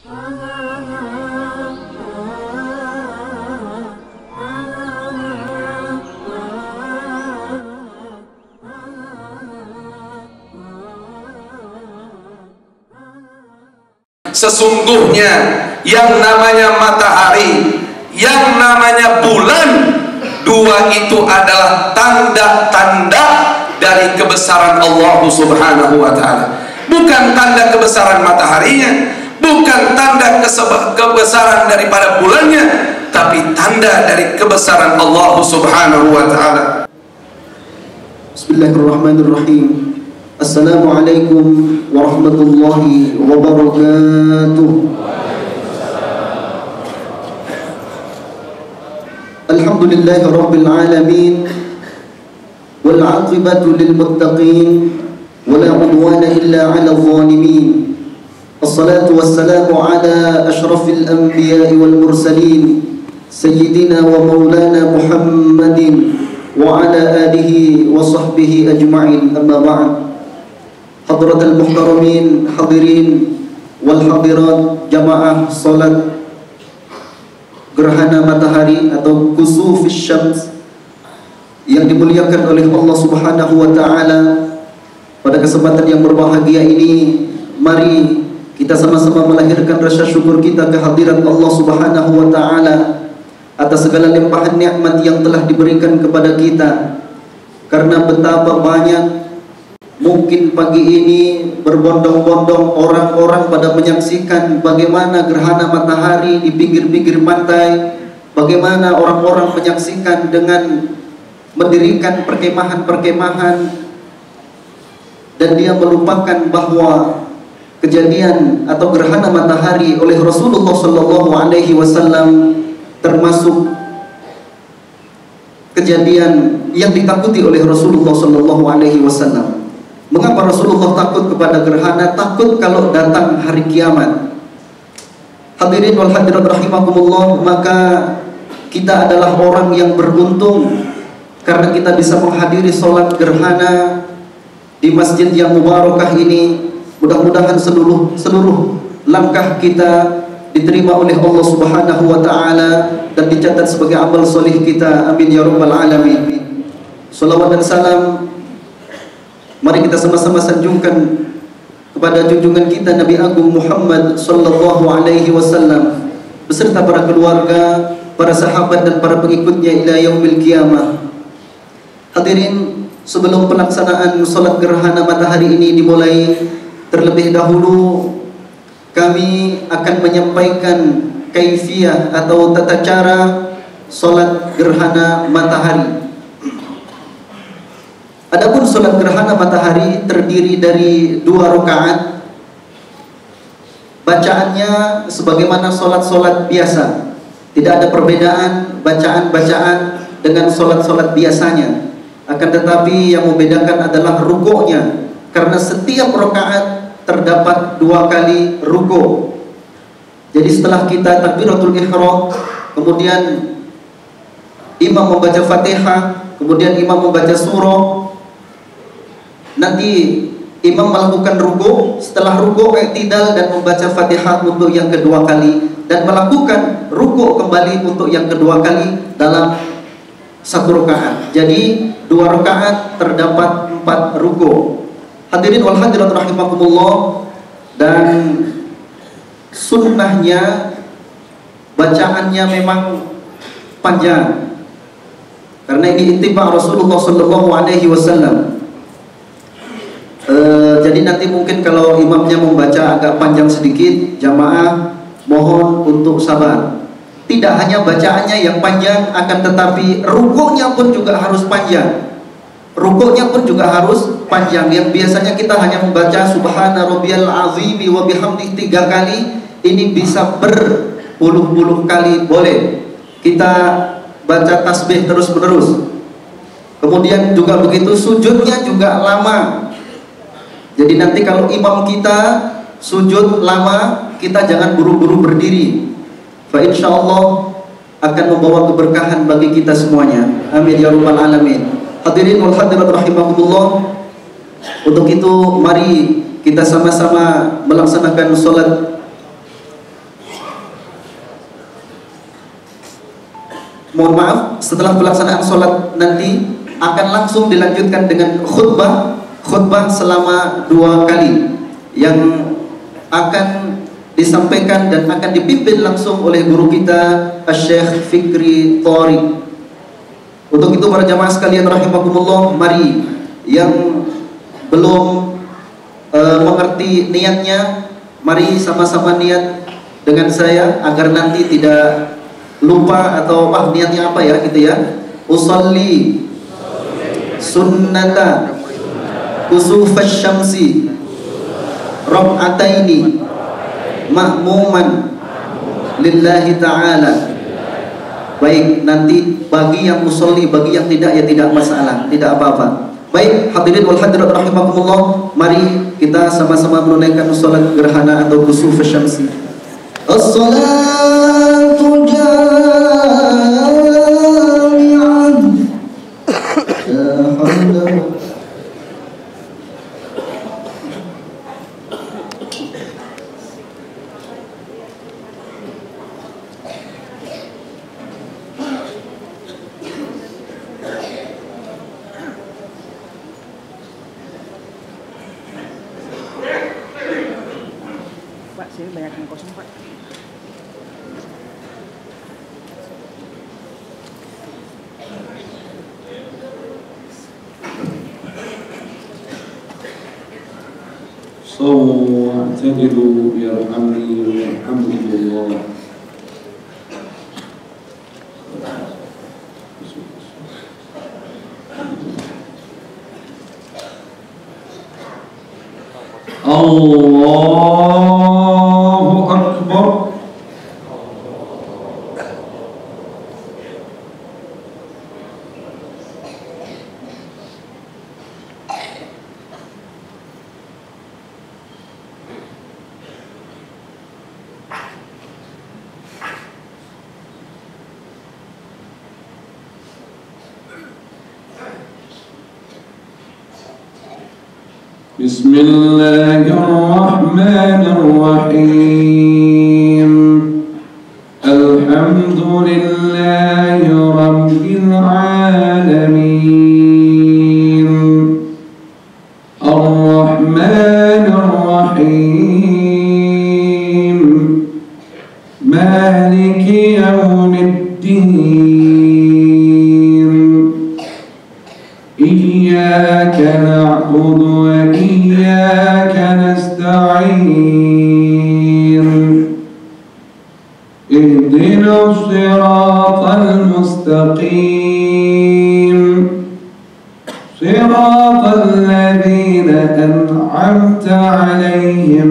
Sesungguhnya yang namanya matahari, yang namanya bulan, dua itu adalah tanda-tanda dari kebesaran Allah Subhanahu wa ta'ala. Bukan tanda kebesaran mataharinya, bukan tanda kebesaran daripada bulannya, tapi tanda dari kebesaran Allah Subhanahu wa ta'ala. Bismillahirrahmanirrahim. Assalamualaikum warahmatullahi wabarakatuh. Alhamdulillahi rabbil alamin, wal aqibatu lil muttaqin, wala udwana illa 'alal zalimin. Assalatu wassalamu ala asyrafil anbiya'i wal mursalin, sayyidina wa maulana Muhammadin wa ala alihi wa sahbihi ajma'in. Amma ba'd. Hadratul muhtaramin, hadirin wal hadirat, jamaah salat gerhana matahari atau kusufis syams yang dimuliakan oleh Allah Subhanahu wa ta'ala. Pada kesempatan yang berbahagia ini, mari kita sama-sama melahirkan rasa syukur kita kehadiran Allah Subhanahu wa ta'ala atas segala limpahan nikmat yang telah diberikan kepada kita. Karena betapa banyak mungkin pagi ini berbondong-bondong orang-orang pada menyaksikan bagaimana gerhana matahari di pinggir-pinggir pantai, bagaimana orang-orang menyaksikan dengan mendirikan perkemahan-perkemahan, dan dia melupakan bahwa kejadian atau gerhana matahari oleh Rasulullah Shallallahu Alaihi Wasallam termasuk kejadian yang ditakuti oleh Rasulullah Shallallahu Alaihi Wasallam. Mengapa Rasulullah takut kepada gerhana? Takut kalau datang hari kiamat. Hadirin wal hadirat rahimakumullah, maka kita adalah orang yang beruntung karena kita bisa menghadiri sholat gerhana di masjid yang mubarakah ini. Mudah-mudahan seluruh langkah kita diterima oleh Allah Subhanahu wa ta'ala dan dicatat sebagai amal solih kita. Amin ya rabbal alamin. Salawat dan salam mari kita sama-sama sanjungkan kepada junjungan kita Nabi Agung Muhammad sallallahu alaihi wasallam beserta para keluarga, para sahabat dan para pengikutnya ila yaumil qiyamah. Hadirin, sebelum pelaksanaan salat gerhana matahari ini dimulai, terlebih dahulu kami akan menyampaikan kaifiyah atau tata cara salat gerhana matahari. Adapun salat gerhana matahari terdiri dari 2 rakaat. Bacaannya sebagaimana salat-salat biasa. Tidak ada perbedaan bacaan-bacaan dengan salat-salat biasanya. Akan tetapi yang membedakan adalah rukuknya. Karena setiap rakaat terdapat 2 kali rukuk. Jadi setelah kita takbiratul ihram, kemudian imam membaca Fatihah, kemudian imam membaca surah, nanti imam melakukan ruku, setelah ruku i'tidal dan membaca Fatihah untuk yang kedua kali, dan melakukan ruku kembali untuk yang kedua kali dalam 1 rakaat. Jadi 2 rakaat terdapat 4 ruku. Hadirin wal hadirat rahimakumullah, dan sunnahnya bacaannya memang panjang karena ini ittiba Rasulullah sallallahu alaihi wasallam. Jadi nanti mungkin kalau imamnya membaca agak panjang sedikit, jamaah mohon untuk sabar. Tidak hanya bacaannya yang panjang, akan tetapi rukuknya pun juga harus panjang. Rukuknya pun juga harus panjang. Yang biasanya kita hanya membaca Subhana rabbiyal azimi wa bihamdihi 3 kali, ini bisa berpuluh-puluh kali boleh. Kita baca tasbih terus-menerus. Kemudian juga begitu, sujudnya juga lama. Jadi nanti kalau imam kita sujud lama, kita jangan buru-buru berdiri. Fa insyaallah akan membawa keberkahan bagi kita semuanya. Amin ya rabbal alamin. Hadirin wal hadirat rahimakumullah. Untuk itu mari kita sama-sama melaksanakan salat mohon maaf, setelah pelaksanaan sholat nanti akan langsung dilanjutkan dengan khutbah selama 2 kali yang akan disampaikan dan akan dipimpin langsung oleh guru kita Syekh Fikri Thori. Untuk itu para jamaah sekalian rahimakumullah, mari yang belum mengerti niatnya, mari sama-sama niat dengan saya agar nanti tidak lupa atau niatnya apa ya gitu ya. Usolli sunnata kusufasy syamsi rak'ataini ma'muman lillahi ta'ala. Baik, nanti bagi yang usolli, bagi yang tidak ya tidak masalah, tidak apa-apa. Baik, hadirin wal hadirat rahimakumullah, mari kita sama-sama menunaikan salat gerhana atau kusufasy syamsi. As-salatu jami'an. Pak, sini banyak yang kosong, Pak. واعتدلوا يرحمني ويرحمكم الله. الله أكبر. بسم الله الرحمن الرحيم. الحمد لله رب العالمين. الرحمن الرحيم. مالك يوم الدين. إياك نعبد وإياك نستعين. اهدنا الصراط المستقيم. صراط الذين أنعمت عليهم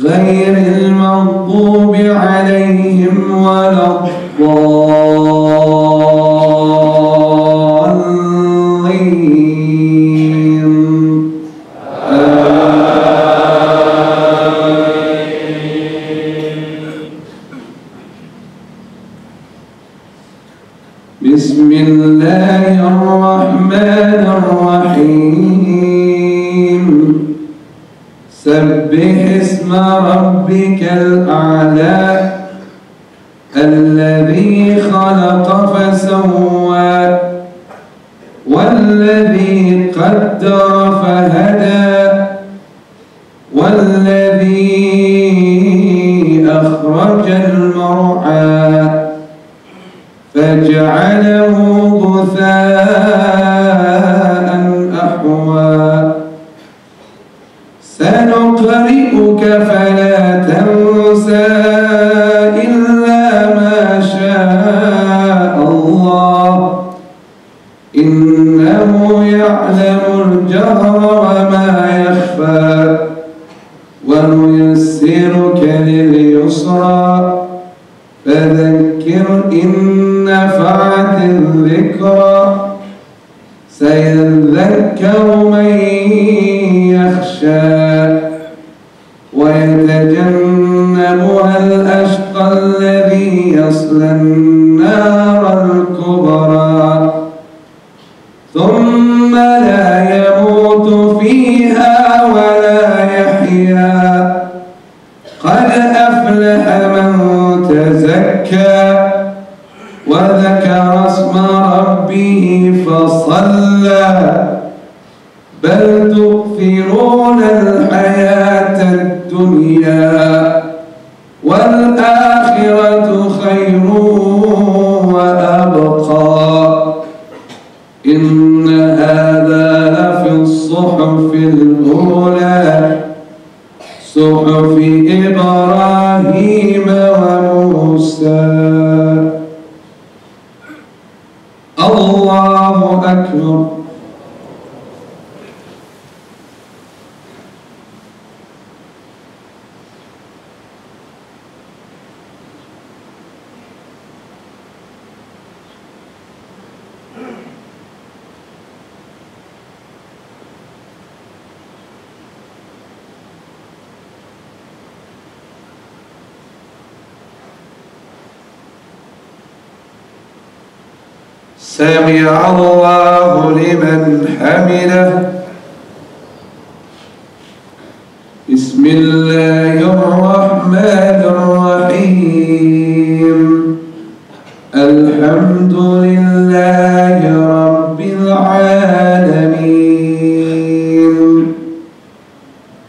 غير المغضوب عليهم ولا بسم الله الرحمن الرحيم. سبح اسم ربك الأعلى الذي خلق فسوى والذي قدر فهدى والذي أخرج المرعى فجعله غثاء أحوى. سنقرئك فلا تنسى إلا ما شاء الله إنه يعلم الجهر وما يخفى. ونيسرك لليسرى فذكر إن نفعت الذكرى. سيذكر من يخشى ويتجنبها الأشقى الذي يصلى النار الكبرى ثم لا يموت فيها ولا يحيا. قد أفلح من تزكى وذكر اسم ربه فصلى بل تؤثرون الحياة الدنيا والآخرة خير وأبقى إن هذا لفي الصحف الأولى صحف إبراهيم وموسى. الله أكبر. سمع الله لمن حمده. بسم الله الرحمن الرحيم. الحمد لله رب العالمين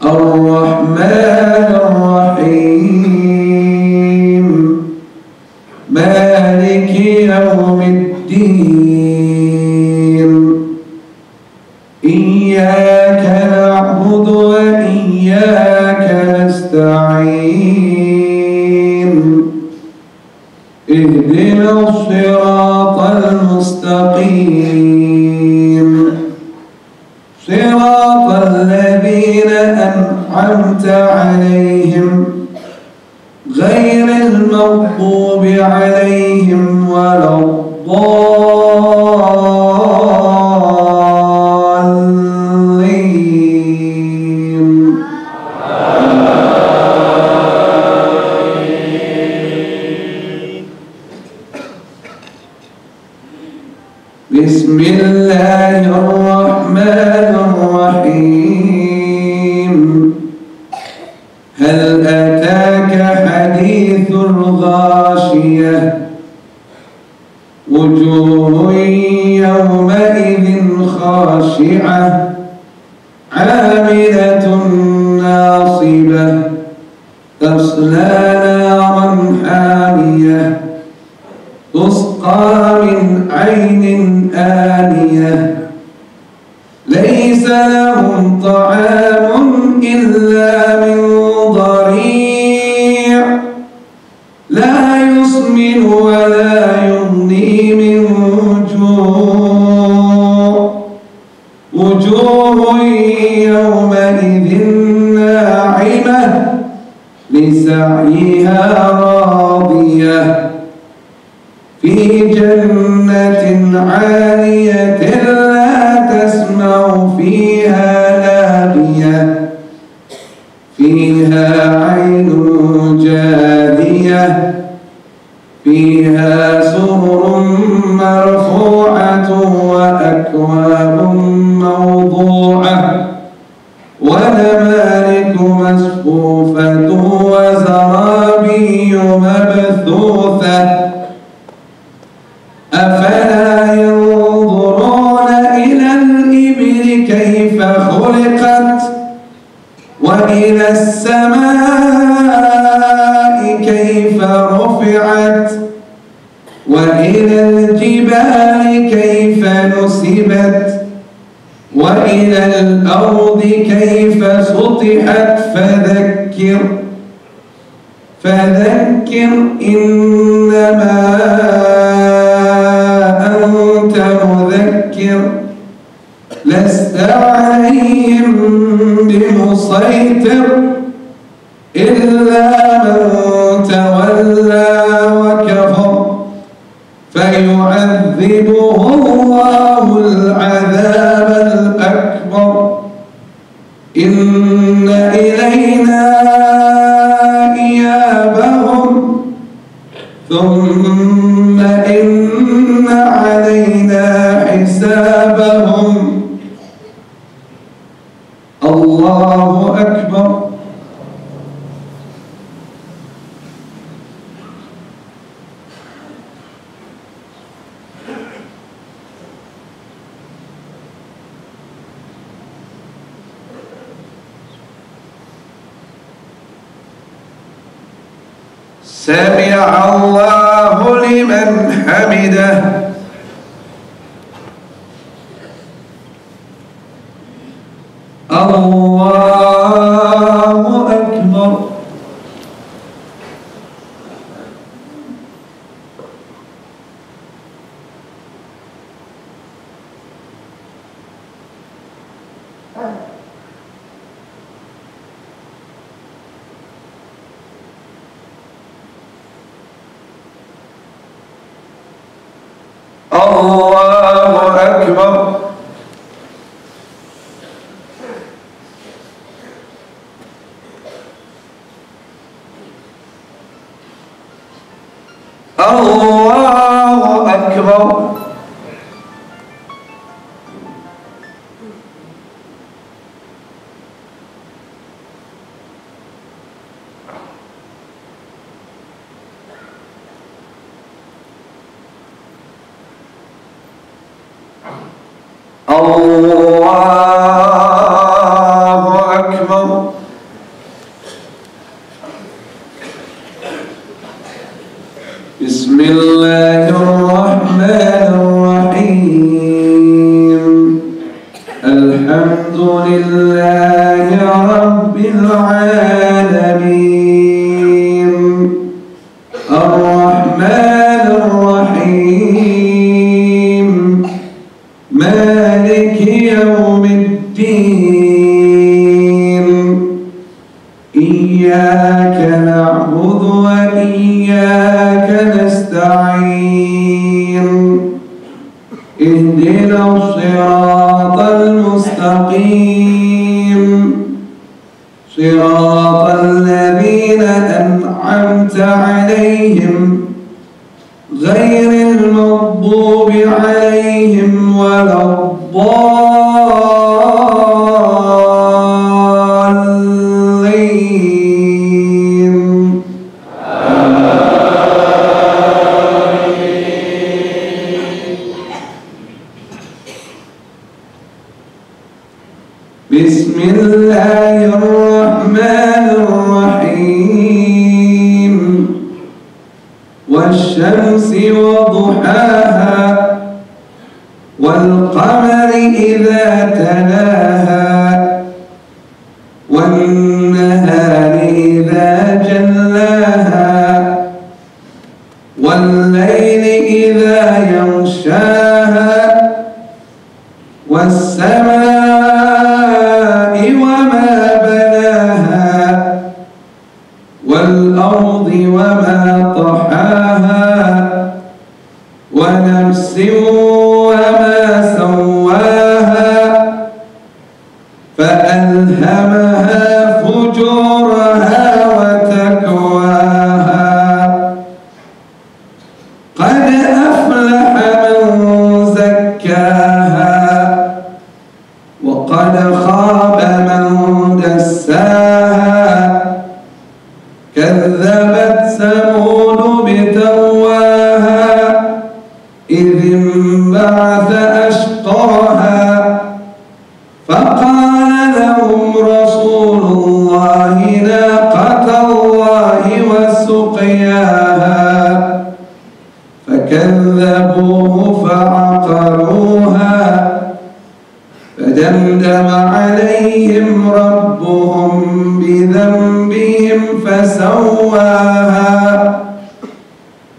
الرحمن الرحيم مالك يوم الدين إياك نعبد وإياك نستعين اهدنا الصراط المستقيم صراط الذين أنعمت عليهم غير المغضوب عليهم ولا الضالين. بسم الله الرحمن الرحيم. هل أتاك حديث الغاشية وجوه يومئذ خاشعة عاملة ناصبة تصلى نارا حامية تسقى من عين آنية ليس لهم طعام إلا من ضريع لا يسمن ولا يغني من جوع وجوه يومئذ ناعمة لسعيها راضية في جنة عالية لا تسمع فيها لاغية فيها عين جارية فيها سرر مرفوعة وأكواب موضوعة ونمارق مصفوفة وزرابي مبثوثة أفلا ينظرون إلى الإبل كيف خلقت وإلى السماء كيف رفعت وإلى الجبال كيف نصبت وإلى الأرض كيف سطحت فذكر إنما أنت مذكر لست عليهم بمسيطر إلا من تولى وكفر فيعذبه الله العذاب الأكبر إن إلينا إيابهم ثم إن علينا حسابهم. الله أكبر. سمع الله لمن حمده الله أكبر الله أكبر الله أكبر الله أكبر بسم الله الرحمن الرحيم الحمد لله رب العالمين الرحمن الرحيم مالك يوم الدين إياك نعبد وإياك نستعين اهدنا الصراط المستقيم صراط الذين أنعمت عليهم غير المغضوب عليهم ولا الضالين بسم الله الرحمن الرحيم والشمس وضحاها والقمر إذا تلاها والنهار إذا جلاها والليل إذا يغشاها والسماء وما بناها والأرض وما طحاها ونفس وما سواها فألهمها فجورها وتقواها قد أفلح من زكاها وقد خاب من دساها كذبت ثمود بتقواها إذ انبعث أشقاها فقال لهم رسول الله ناقة الله وسقياها فكذبوه فعقروها فدمدم عليهم ربهم بذنبهم فسواها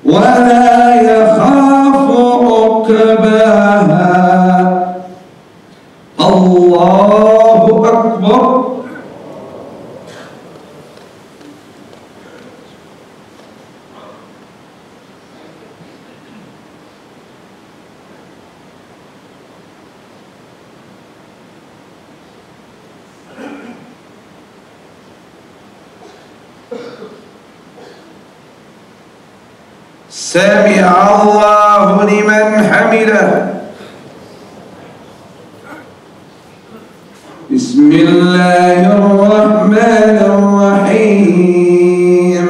ولا يخاف عقباها الله أكبر سمع الله لمن حمده بسم الله الرحمن الرحيم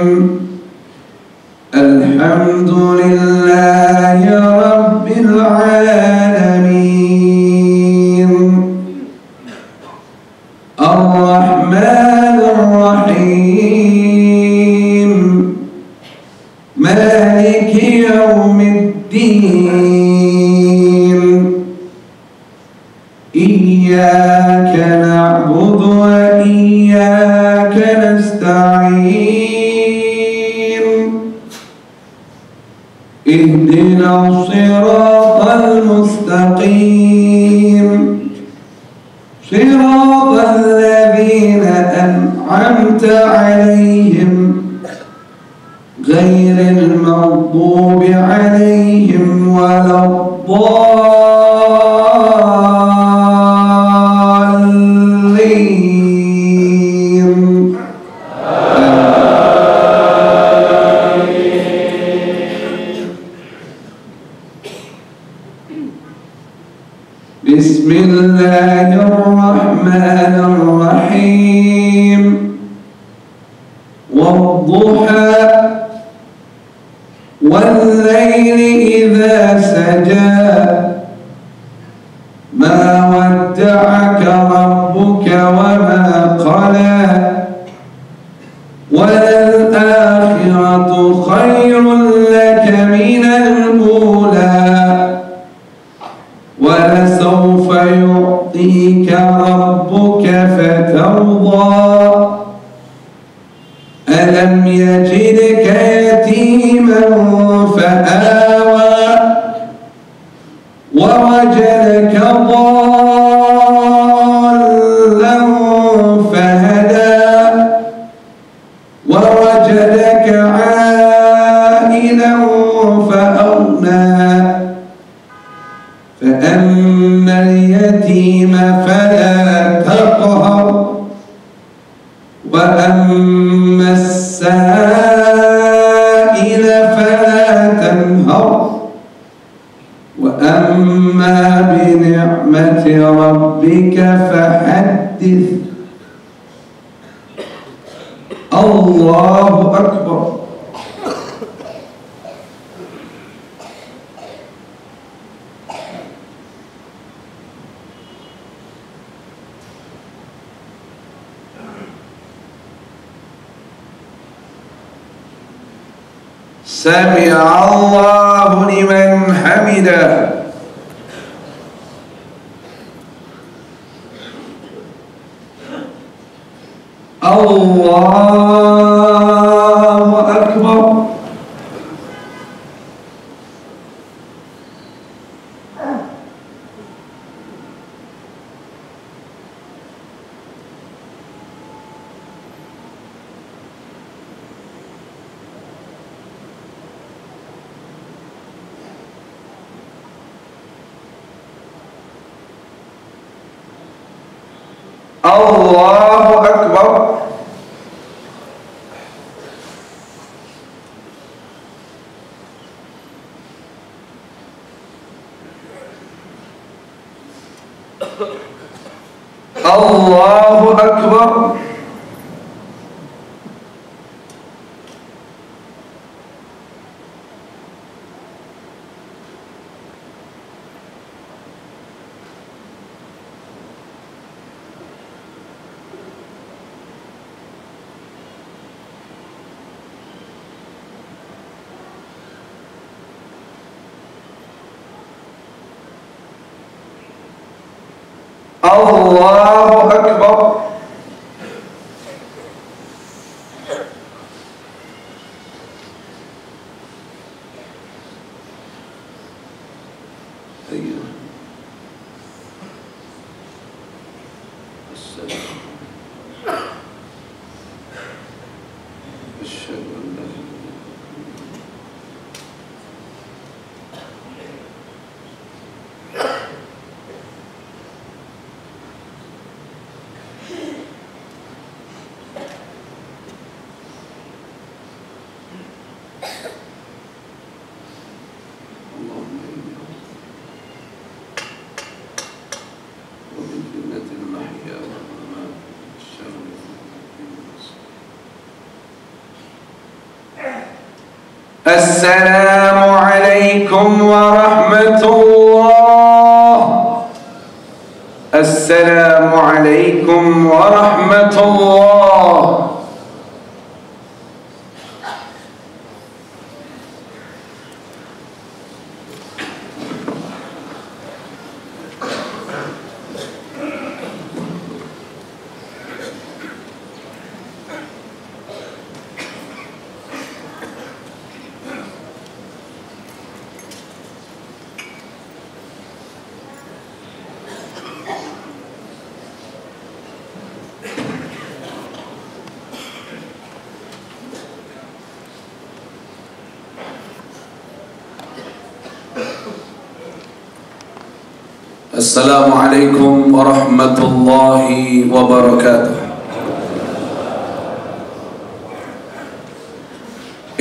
الحمد لله رب العالمين الرحمن الرحيم إياك نعبد وإياك نستعين اهدنا الصراط المستقيم صراط الذين أنعمت عليهم غير المغضوب عليهم ولا الضالين. بسم الله الرحمن الرحيم. والضحى والليل إذا سجى ما ودعك ربك وما قلى وللآخرة خير لك من الأولى ولسوف يعطيك ربك فترضى ألم يجدك يتيما فآوى ووجدك ضالا فهدى ووجدك عائلا فأغنى فأما اليتيم فلا تقهر وأما السائل فلا تنهر وأما بنعمة ربك فحدث. الله أكبر. سمع الله لمن حمده. الله أكبر. الله أكبر. الله أكبر. الله أكبر. السلام عليكم ورحمة الله. السلام عليكم ورحمة الله. Assalamualaikum warahmatullahi wabarakatuh.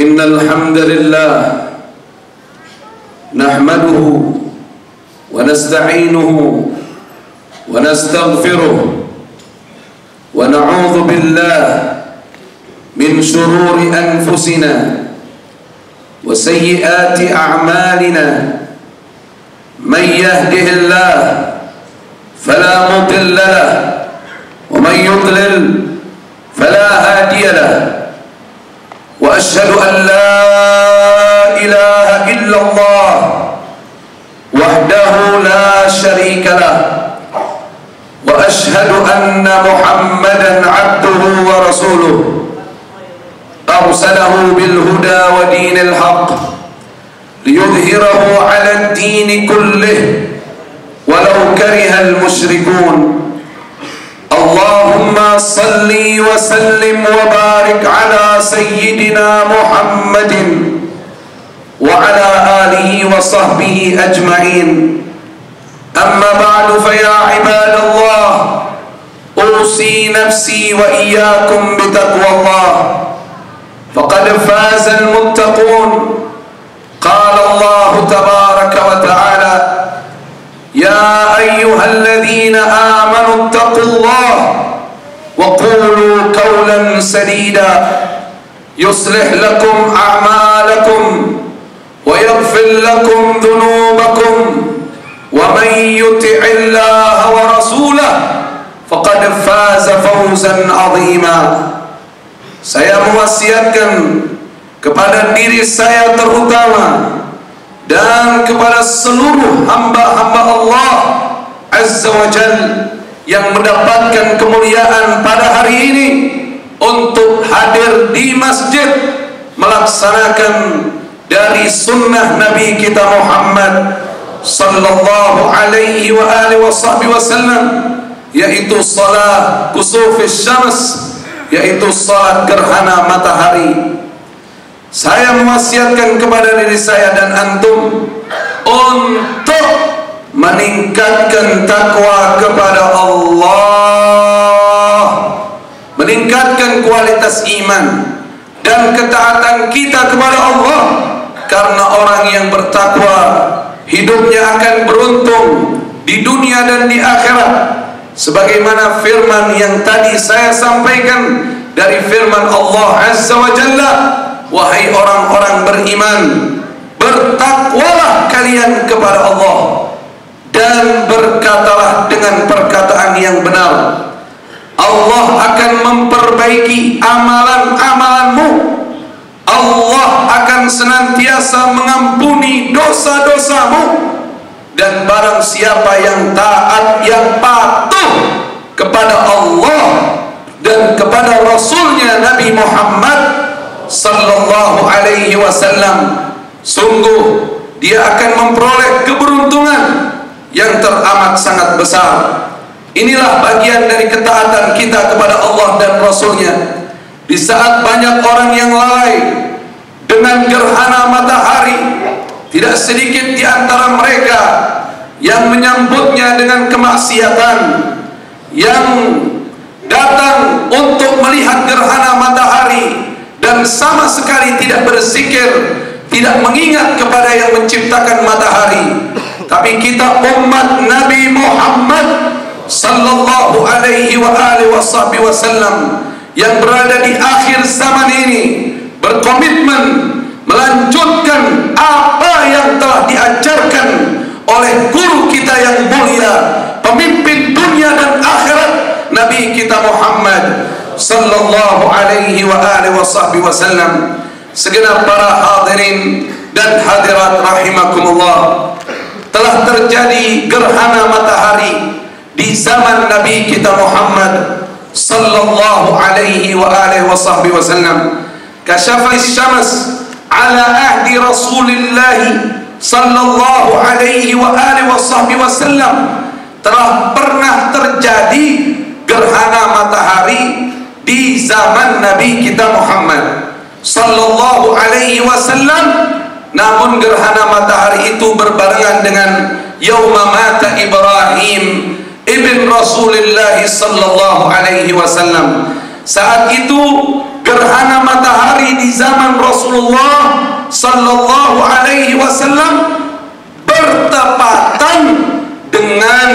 Innal hamdalillah nahmaduhu wa nasta'inuhu wa nastaghfiruh wa na'udzu billahi min shururi anfusina wa sayyiati a'malina. من يهده الله فلا مضل له ومن يضلل فلا هادي له وأشهد أن لا إله إلا الله وحده لا شريك له وأشهد أن محمدا عبده ورسوله أرسله بالهدى ودين الحق ليظهره على الدين كله ولو كره المشركون. اللهم صل وسلم وبارك على سيدنا محمد وعلى آله وصحبه أجمعين. أما بعد فيا عباد الله أوصي نفسي وإياكم بتقوى الله فقد فاز المتقون. قال الله تبارك وتعالى يا أيها الذين آمنوا اتقوا الله وقولوا قولا سديدا يصلح لكم أعمالكم ويغفر لكم ذنوبكم ومن يطع الله ورسوله فقد فاز فوزا عظيما. Saya mewasiatkan kepada diri saya terutama dan kepada seluruh hamba-hamba Allah Azza wa Jal yang mendapatkan kemuliaan pada hari ini untuk hadir di masjid melaksanakan dari sunnah Nabi kita Muhammad sallallahu alaihi wa alihi wasallam, yaitu salat kusufis syams, yaitu salat gerhana matahari. Saya mewasiatkan kepada diri saya dan antum untuk meningkatkan takwa kepada Allah, meningkatkan kualitas iman dan ketaatan kita kepada Allah, karena orang yang bertakwa hidupnya akan beruntung di dunia dan di akhirat, sebagaimana firman yang tadi saya sampaikan dari firman Allah Azza wa Jalla, wahai orang-orang beriman, bertakwalah kalian kepada Allah dan berkatalah dengan perkataan yang benar. Allah akan memperbaiki amalan-amalanmu. Allah akan senantiasa mengampuni dosa-dosamu. Dan barang siapa yang taat, yang patuh kepada Allah dan kepada Rasulnya Nabi Muhammad sallallahu alaihi wasallam, sungguh dia akan memperoleh keberuntungan yang teramat sangat besar. Inilah bagian dari ketaatan kita kepada Allah dan Rasulnya. Di saat banyak orang yang lalai dengan gerhana matahari, tidak sedikit di antara mereka yang menyambutnya dengan kemaksiatan, yang datang untuk melihat gerhana matahari dan sama sekali tidak berzikir, tidak mengingat kepada yang menciptakan matahari. Tapi kita umat Nabi Muhammad sallallahu alaihi wa alihi wasallam yang berada di akhir zaman ini berkomitmen melanjutkan apa yang telah diajarkan oleh guru kita yang mulia, pemimpin dunia dan akhirat, Nabi kita Muhammad sallallahu alaihi wa alihi wasallam. Segenap para hadirin dan hadirat rahimakumullah, telah terjadi gerhana matahari di zaman Nabi kita Muhammad sallallahu alaihi wa alihi wasallam. Kasyafis syams ala ahdi Rasulillah sallallahu alaihi wa alihi wasallam. Telah pernah terjadi gerhana matahari di zaman Nabi kita Muhammad sallallahu alaihi wasallam. Namun gerhana matahari itu berbarengan dengan yauma mata Ibrahim ibn Rasulullah sallallahu alaihi wasallam. Saat itu gerhana matahari di zaman Rasulullah sallallahu alaihi wasallam bertepatan dengan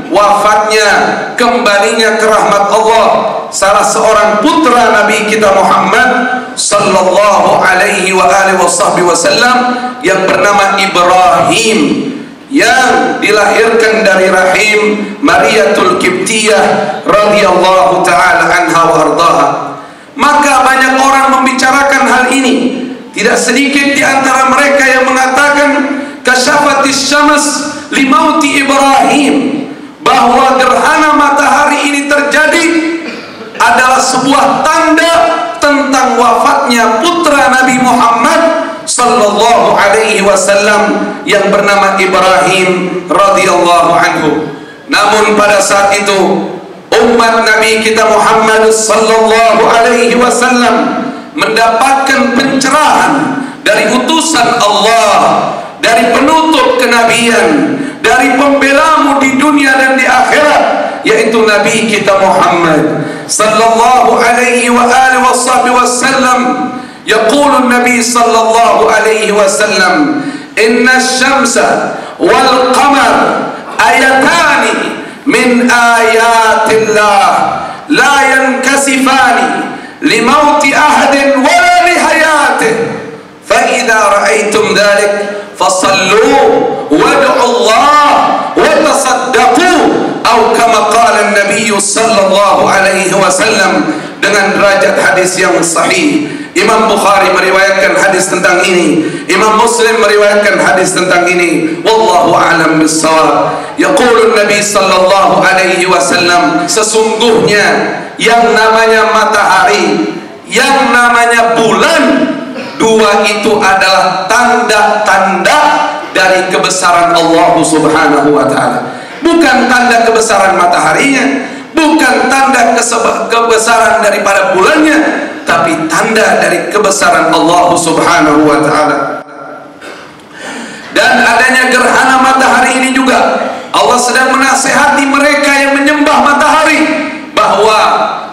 wafatnya, kembalinya ke rahmat Allah salah seorang putra Nabi kita Muhammad sallallahu alaihi wa alihi wasallam yang bernama Ibrahim, yang dilahirkan dari rahim Mariatul Qibtiyah radhiyallahu taala anha wa ardaha. Maka banyak orang membicarakan hal ini. Tidak sedikit di antara mereka yang mengatakan kasyafatis syams limauti Ibrahim, bahwa gerhana matahari ini terjadi adalah sebuah tanda tentang wafatnya putra Nabi Muhammad sallallahu alaihi wasallam yang bernama Ibrahim radhiyallahu anhu. Namun pada saat itu umat Nabi kita Muhammad sallallahu alaihi wasallam mendapatkan pencerahan dari utusan Allah, dari penutup kenabian, dari pembelamu di dunia dan di akhirat, yaitu Nabi kita Muhammad sallallahu alaihi wa alihi wasallam. Yaqulu Nabi sallallahu alaihi wasallam, inna syamsa wal qamar ayatani min ayatillah la yankasifani limauti ahadin wala lihayatih, fa idza ra'aytum dhalik fasallu wad'u Allah wa tasaddaqu, atau kama qala an-nabiy sallallahu alaihi wasallam, dengan derajat hadis yang sahih. Imam Bukhari meriwayatkan hadis tentang ini, Imam Muslim meriwayatkan hadis tentang ini. Wallahu a'lam bissawab. Yaqulu Nabi sallallahu alaihi wasallam, sesungguhnya yang namanya matahari, yang namanya bulan, dua itu adalah tanda-tanda dari kebesaran Allah Subhanahu wa taala. Bukan tanda kebesaran mataharinya, bukan tanda kebesaran daripada bulannya, tapi tanda dari kebesaran Allah Subhanahu wa taala. Dan adanya gerhana matahari ini juga Allah sedang menasihati mereka yang menyembah matahari, bahwa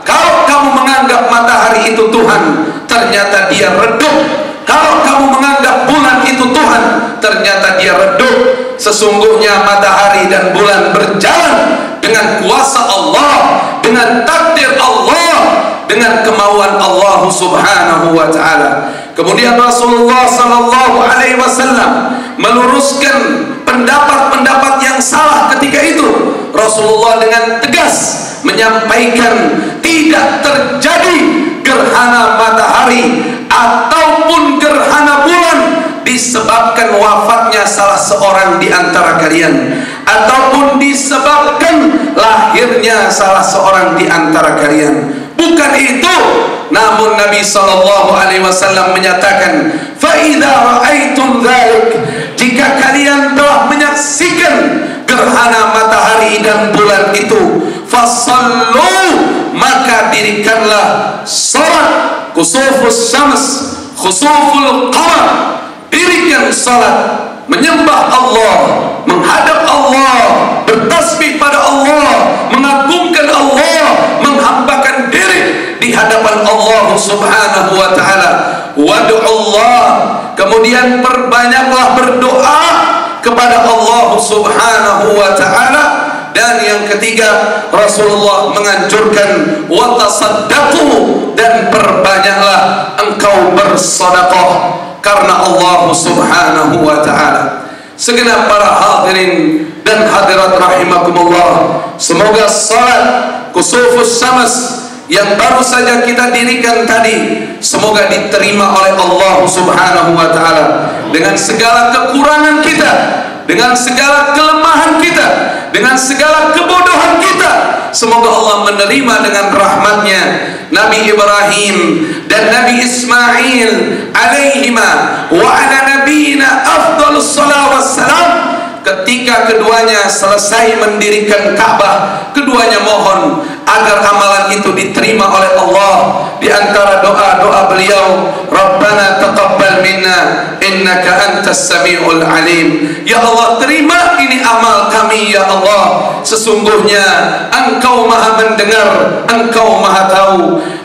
kalau kamu menganggap matahari itu Tuhan, ternyata dia redup. Kalau kamu menganggap bulan itu Tuhan, ternyata dia redup. Sesungguhnya matahari dan bulan berjalan dengan kuasa Allah, dengan takdir Allah, dengan kemauan Allah Subhanahu wa taala. Kemudian Rasulullah sallallahu alaihi wasallam meluruskan pendapat-pendapat yang salah ketika itu. Rasulullah dengan tegas menyampaikan tidak terjadi gerhana matahari ataupun gerhana bulan disebabkan wafatnya salah seorang di antara kalian, ataupun disebabkan lahirnya salah seorang di antara kalian. Bukan itu. Namun Nabi sallallahu alaihi wasallam menyatakan, fa idza ra'aitum dzalik, jika kalian telah menyaksikan gerhana matahari dan bulan itu, fasallu, maka dirikanlah salat kusufus syams, khusuful qamar, dirikan salat, menyembah Allah, menghadap Allah, bertasbih pada Allah, mengagungkan Allah, menghambakan diri di hadapan Allah Subhanahu wa taala. Wad'u Allah, kemudian perbanyaklah berdoa kepada Allah Subhanahu wa taala. Dan yang ketiga, Rasulullah menganjurkan wa tasaddaqu, dan perbanyaklah engkau bersedekah karena Allah Subhanahu wa taala. Segenap para hadirin dan hadirat rahimakumullah, semoga salat kusufus syams yang baru saja kita dirikan tadi semoga diterima oleh Allah Subhanahu wa taala, dengan segala kekurangan kita, dengan segala kelemahan kita, dengan segala kebodohan kita. Semoga Allah menerima dengan rahmatnya Nabi Ibrahim dan Nabi Ismail alaihima wa ala nabiyina afdalus salam wassalam. Ketika keduanya selesai mendirikan Ka'bah, keduanya mohon agar amalan itu diterima oleh Allah. Di antara doa-doa beliau, Rabbana taqabbal minna innaka antas samiul alim. Ya Allah, terima ini amal kami ya Allah. Sesungguhnya Engkau Maha mendengar, Engkau Maha tahu.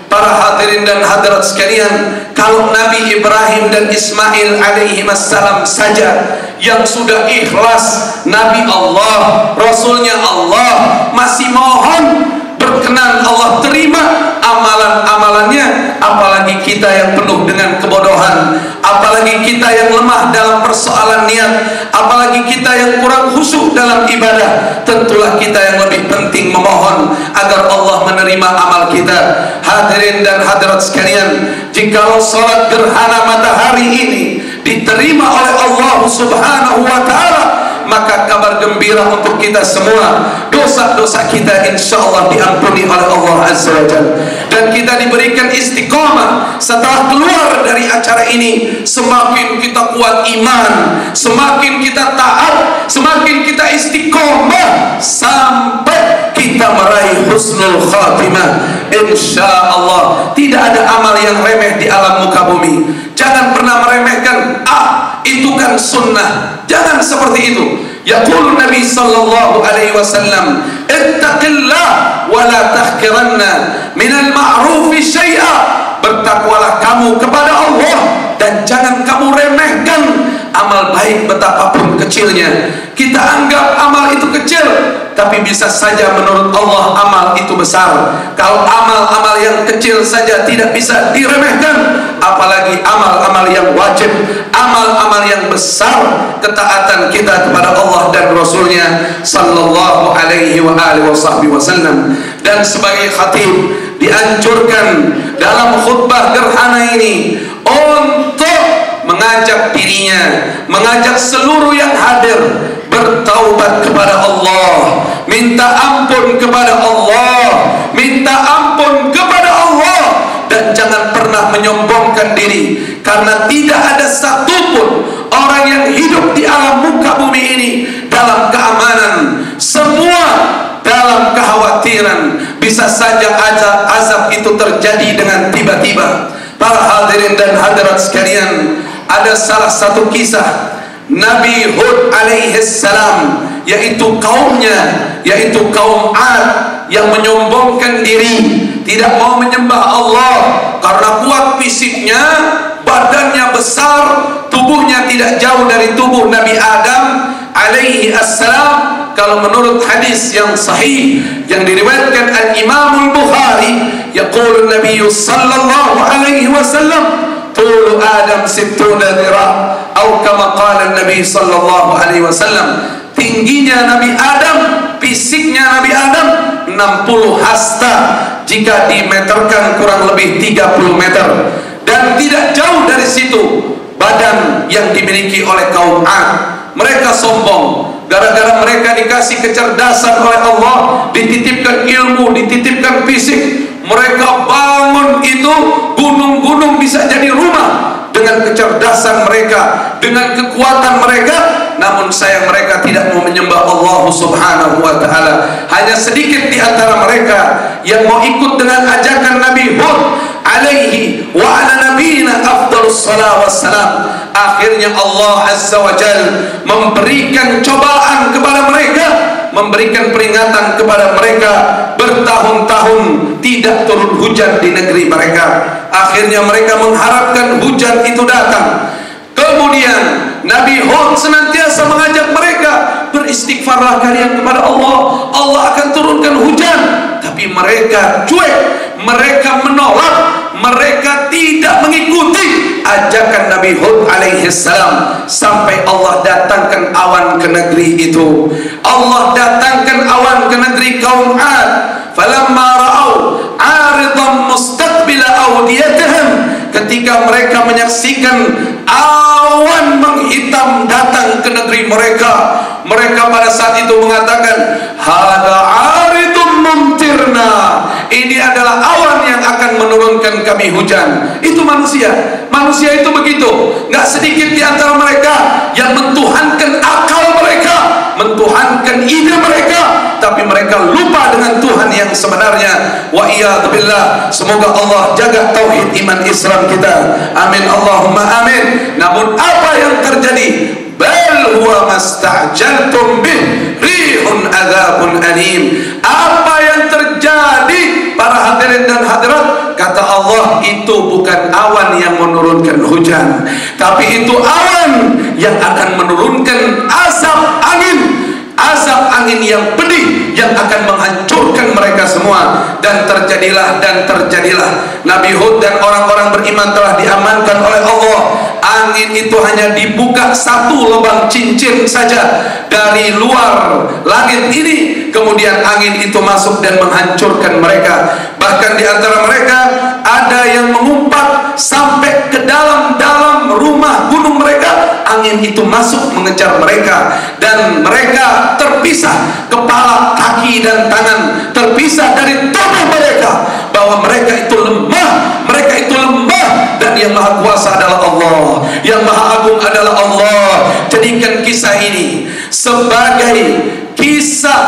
Para hadirin dan hadirat sekalian, kalau Nabi Ibrahim dan Ismail alaihi wassalam saja yang sudah ikhlas, Nabi Allah, Rasulnya Allah, masih mohon berkenan Allah terima amalan-amalannya, apalagi kita yang penuh dengan kebodohan, apalagi kita yang lemah dalam persoalan niat, apalagi kita yang kurang khusyuk dalam ibadah. Tentulah kita yang lebih penting memohon agar Allah menerima amal kita. Hadirin dan hadirat sekalian, jikalau salat gerhana matahari ini diterima oleh Allah Subhanahu wa ta'ala, maka kabar gembira untuk kita semua. Dosa-dosa kita insyaallah diampuni oleh Allah Azza wa Jalla, dan kita diberikan istiqomah setelah keluar dari acara ini. Semakin kita kuat iman, semakin kita taat, semakin kita istiqomah sampai kita meraih husnul khatimah insyaallah. Tidak ada amal yang remeh di alam muka bumi. Jangan pernah meremehkan, itu kan sunnah. Jangan seperti itu. Yaqul Nabi sallallahu alaihi wasallam, ittaqillah wa la tahqiranna minal ma'rufi syai'a. Bertakwalah kamu kepada Allah dan jangan kamu remehkan amal baik betapapun kecilnya. Kita anggap amal itu kecil, tapi bisa saja menurut Allah amal itu besar. Kalau amal-amal yang kecil saja tidak bisa diremehkan, apalagi amal-amal yang wajib, amal-amal yang besar, ketaatan kita kepada Allah dan Rasulnya sallallahu alaihi wa alihi wasallam. Dan sebagai khatib dianjurkan dalam khutbah gerhana ini untuk mengajak dirinya, mengajak seluruh yang hadir bertaubat kepada Allah, minta ampun kepada Allah, minta ampun kepada Allah, dan jangan pernah menyombongkan diri, karena tidak ada satupun orang yang hidup di alam muka bumi ini dalam keamanan. Semua dalam kekhawatiran. Bisa saja azab itu terjadi dengan tiba-tiba. Para hadirin dan hadirat sekalian, ada salah satu kisah Nabi Hud alaihi salam, yaitu kaumnya, yaitu kaum Ad yang menyombongkan diri, tidak mau menyembah Allah karena kuat fisiknya, badannya besar, tubuhnya tidak jauh dari tubuh Nabi Adam alaihi assalam. Kalau menurut hadis yang sahih yang diriwayatkan al-Imam al-Bukhari, yaqulu Nabi sallallahu alaihi wasallam, طول آدم 60 ذراع atau kama qala Nabi sallallahu alaihi wasallam, tingginya Nabi Adam, fisiknya Nabi Adam 60 hasta jika dimeterkan kurang lebih 30 meter, dan tidak jauh dari situ badan yang dimiliki oleh kaum Ad. Mereka sombong gara-gara mereka dikasih kecerdasan oleh Allah, dititipkan ilmu, dititipkan fisik. Mereka bangun itu gunung-gunung bisa jadi rumah dengan kecerdasan mereka, dengan kekuatan mereka. Namun sayang mereka tidak mau menyembah Allah Subhanahu wa ta'ala. Hanya sedikit di antara mereka yang mau ikut dengan ajakan Nabi Hud alaihi wa ala nabiyina afdalus salam wassalam. Akhirnya Allah Azza wa Jalla memberikan cobaan kepada mereka, memberikan peringatan kepada mereka. Bertahun-tahun tidak turun hujan di negeri mereka. Akhirnya mereka mengharapkan hujan itu datang. Kemudian Nabi Hud senantiasa mengajak mereka, beristighfarlah kalian kepada Allah, Allah akan turunkan hujan. Tapi mereka cuek, mereka menolak, mereka tidak mengikuti ajakan Nabi Hud alaihi salam, sampai Allah datangkan awan ke negeri itu. Allah datangkan awan ke negeri kaum Ad. Falamma ra'au 'aridan mustaqbila awdiyatihim, ketika mereka menyaksikan awan menghitam datang ke negeri mereka, mereka pada saat itu mengatakan, hada 'aridun mumtirna, ini adalah awan yang akan menurunkan kami hujan. Itu manusia. Manusia itu begitu. Nggak sedikit di antara mereka yang mentuhankan akal mereka, mentuhankan ide mereka, tapi mereka lupa dengan Tuhan yang sebenarnya. Wa iyadzubillah, semoga Allah jaga tauhid iman Islam kita. Amin Allahumma amin. Namun apa yang terjadi? Bal huwa mastajaltum bih rihun adzabun alim. Apa yang terjadi para hadirin dan hadirat? Kata Allah, itu bukan awan yang menurunkan hujan, tapi itu awan yang akan menurunkan azab angin. Azab angin yang pedih yang akan menghancurkan mereka semua. Dan terjadilah Nabi Hud dan orang-orang beriman telah diamankan oleh Allah. Angin itu hanya dibuka satu lubang cincin saja dari luar langit ini, kemudian angin itu masuk dan menghancurkan mereka. Bahkan di antara mereka ada yang mengumpat sampai ke dalam rumah gunung mereka. Angin itu masuk mengejar mereka dan mereka terpisah, kepala, kaki dan tangan terpisah dari tubuh mereka, bahwa mereka itu lemah, dan yang maha kuasa adalah Allah, yang maha agung adalah Allah. Jadikan kisah ini sebagai kisah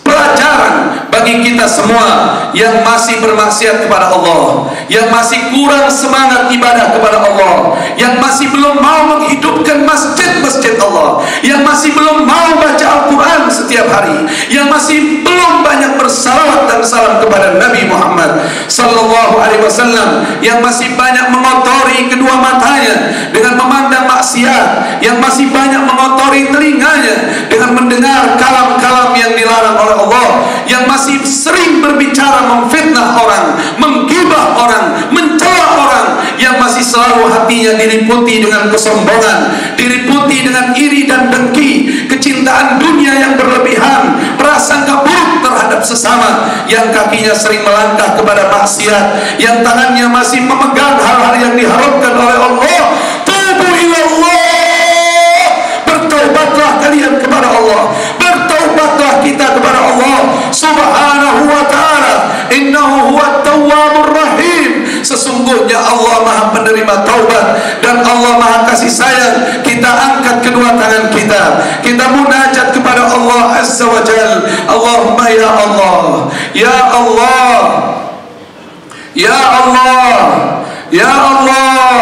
pelajaran bagi kita semua yang masih bermaksiat kepada Allah, yang masih kurang semangat ibadah kepada Allah, yang masih belum mau menghidupkan masjid-masjid Allah, yang masih belum mau baca Al-Quran setiap hari, yang masih belum banyak bersalawat dan salam kepada Nabi Muhammad sallallahu alaihi wasallam, yang masih banyak mengotori kedua matanya dengan memandang maksiat, yang masih banyak mengotori telinganya dengan mendengar kalam-kalam yang dilarang oleh Allah, yang masih sering berbicara memfitnah orang, menggibah orang, mencela orang, yang masih selalu hatinya diliputi dengan kesombongan, diliputi dengan iri dan dengki, kecintaan dunia yang berlebihan, prasangka buruk terhadap sesama, yang kakinya sering melangkah kepada maksiat, yang tangannya masih memegang hal-hal yang diharamkan oleh Allah. Tubu ila Allah, bertaubatlah kalian kepada Allah, bertaubatlah kita kepada Allah subhanahu wa ta'ala. Innahu huwa tawwabur rahim. Sesungguhnya Allah maha penerima taubat dan Allah maha kasih sayang. Kita angkat kedua tangan kita, kita munajat kepada Allah azza wa jal. Allahumma ya Allah, ya Allah, ya Allah, ya Allah,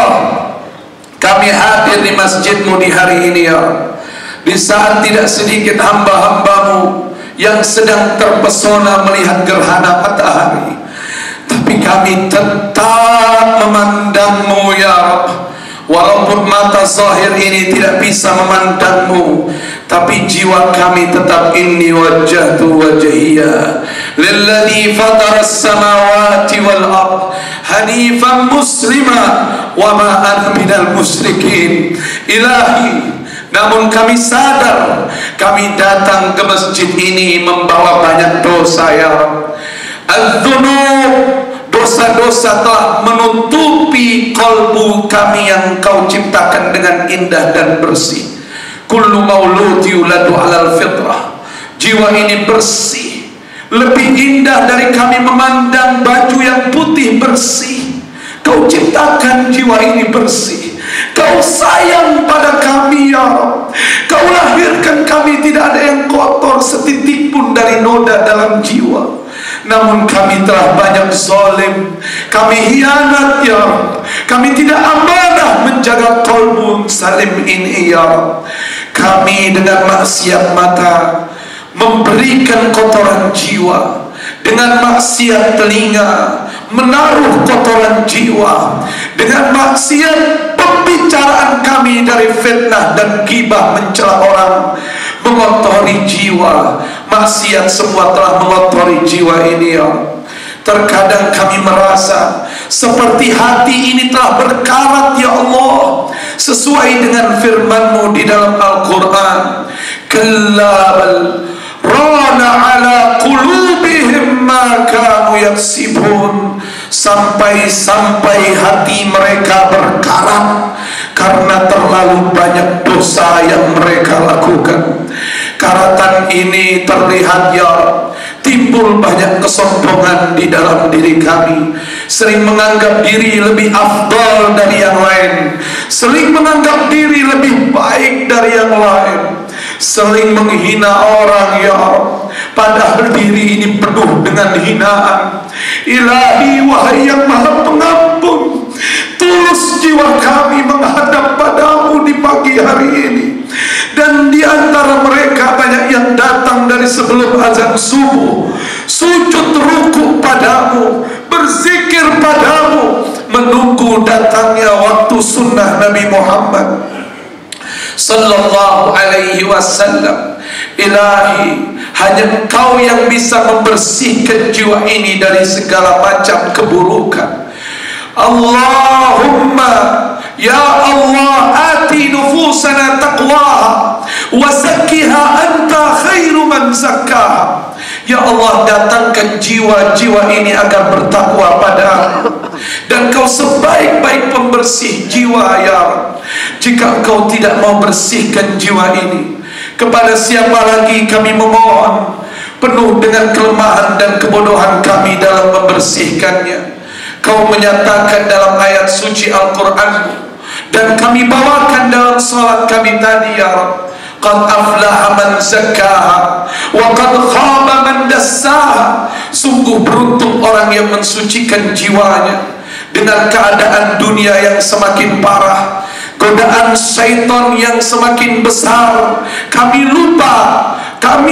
kami hadir di masjidmu di hari ini ya Rabb. Di saat tidak sedikit hamba-hambamu yang sedang terpesona melihat gerhana matahari, tapi kami tetap memandangmu ya Rabb. Walaupun mata zahir ini tidak bisa memandangmu, tapi jiwa kami tetap inni wajjahtu wajhiya lilladzi fatara as-samawati wal ard hanifan muslima wa ma ana minal musyrikin. Ilahi, namun kami sadar kami datang ke masjid ini membawa banyak dosa ya Rabb. Az-dzunub, dosa-dosa telah menutupi kalbu kami yang Kau ciptakan dengan indah dan bersih. Kullu mauludi yuladu alal fitrah. Jiwa ini bersih, lebih indah dari kami memandang baju yang putih bersih. Kau ciptakan jiwa ini bersih, Kau sayang pada kami ya Rabb. Kau lahirkan kami tidak ada yang kotor setitik pun dari noda dalam jiwa. Namun kami telah banyak zalim, kami hianat ya Rabb. Kami tidak amanah menjaga qalbu salim ini ya Rabb. Kami dengan maksiat mata memberikan kotoran jiwa, dengan maksiat telinga menaruh kotoran jiwa, dengan maksiat pembicaraan kami dari fitnah dan ghibah mencela orang mengotori jiwa. Maksiat semua telah mengotori jiwa ini ya. Terkadang kami merasa seperti hati ini telah berkarat ya Allah, sesuai dengan firman-Mu di dalam Al-Quran, kallabal rana ala qulubihim ma kanu yaksibun. Sampai-sampai hati mereka berkarat karena terlalu banyak dosa yang mereka lakukan. Karatan ini terlihat ya, timbul banyak kesombongan di dalam diri kami. Sering menganggap diri lebih afdal dari yang lain, sering menganggap diri lebih baik dari yang lain, sering menghina orang ya Rabb, padahal diri ini penuh dengan hinaan. Ilahi, wahai yang maha pengampun, tulus jiwa kami menghadap padamu di pagi hari ini. Dan di antara mereka banyak yang datang dari sebelum azan subuh, sujud ruku padamu, berzikir padamu, menunggu datangnya waktu sunnah Nabi Muhammad sallallahu alaihi wasallam. Ilahi, hanya Engkau yang bisa membersihkan jiwa ini dari segala macam keburukan. Allahumma ya Allah, ati nufusana taqwaha wa zakkiha anta khairu man zakkaha. Ya Allah, datangkan jiwa-jiwa ini agar bertakwa padamu, dan Kau sebaik-baik pembersih jiwa ya Rabb. Jika Engkau tidak mau bersihkan jiwa ini, kepada siapa lagi kami memohon? Penuh dengan kelemahan dan kebodohan kami dalam membersihkannya. Kau menyatakan dalam ayat suci Al-Quran, dan kami bawakan dalam salat kami tadi ya Rabb, qad aflaha man zakkaha wa qad khaba man dassaha. Sungguh beruntung orang yang mensucikan jiwanya dengan keadaan dunia yang semakin parah, godaan syaitan yang semakin besar. Kami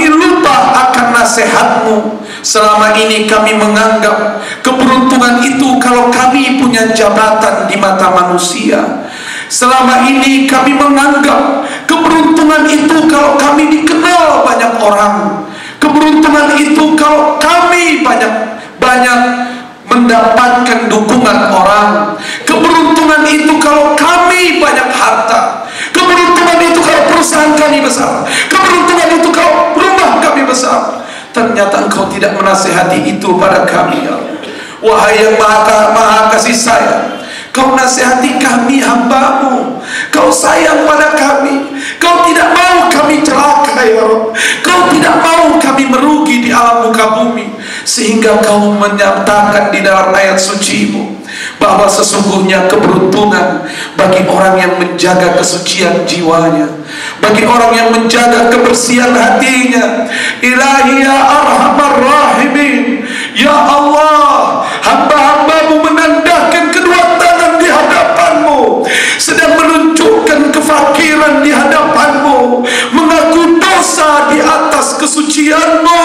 lupa akan nasihatmu. Selama ini kami menganggap keberuntungan itu kalau kami punya jabatan di mata manusia. Selama ini kami menganggap keberuntungan itu kalau kami dikenal banyak orang. Keberuntungan itu kalau kami banyak mendapatkan dukungan orang. Keberuntungan itu kalau kami banyak harta. Keberuntungan itu kalau perusahaan kami besar. Keberuntungan itu kalau rumah kami besar. Ternyata Engkau tidak menasihati itu pada kami ya Allah. Wahai yang maha kasih sayang, Kau nasihati kami hamba-Mu. Kau sayang pada kami. Kau tidak mau kami celaka ya Allah. Kau tidak mau kami merugi di alam muka bumi. Sehingga Kau menyatakan di dalam ayat suci-Mu bahwa sesungguhnya keberuntungan bagi orang yang menjaga kesucian jiwanya, bagi orang yang menjaga kebersihan hatinya. Ilahi ya arhamar rahimin, ya Allah, hamba-hamba-Mu menandahkan kedua tangan di hadapan-Mu, sedang menunjukkan kefakiran di hadapan-Mu, mengaku dosa di atas kesucian-Mu.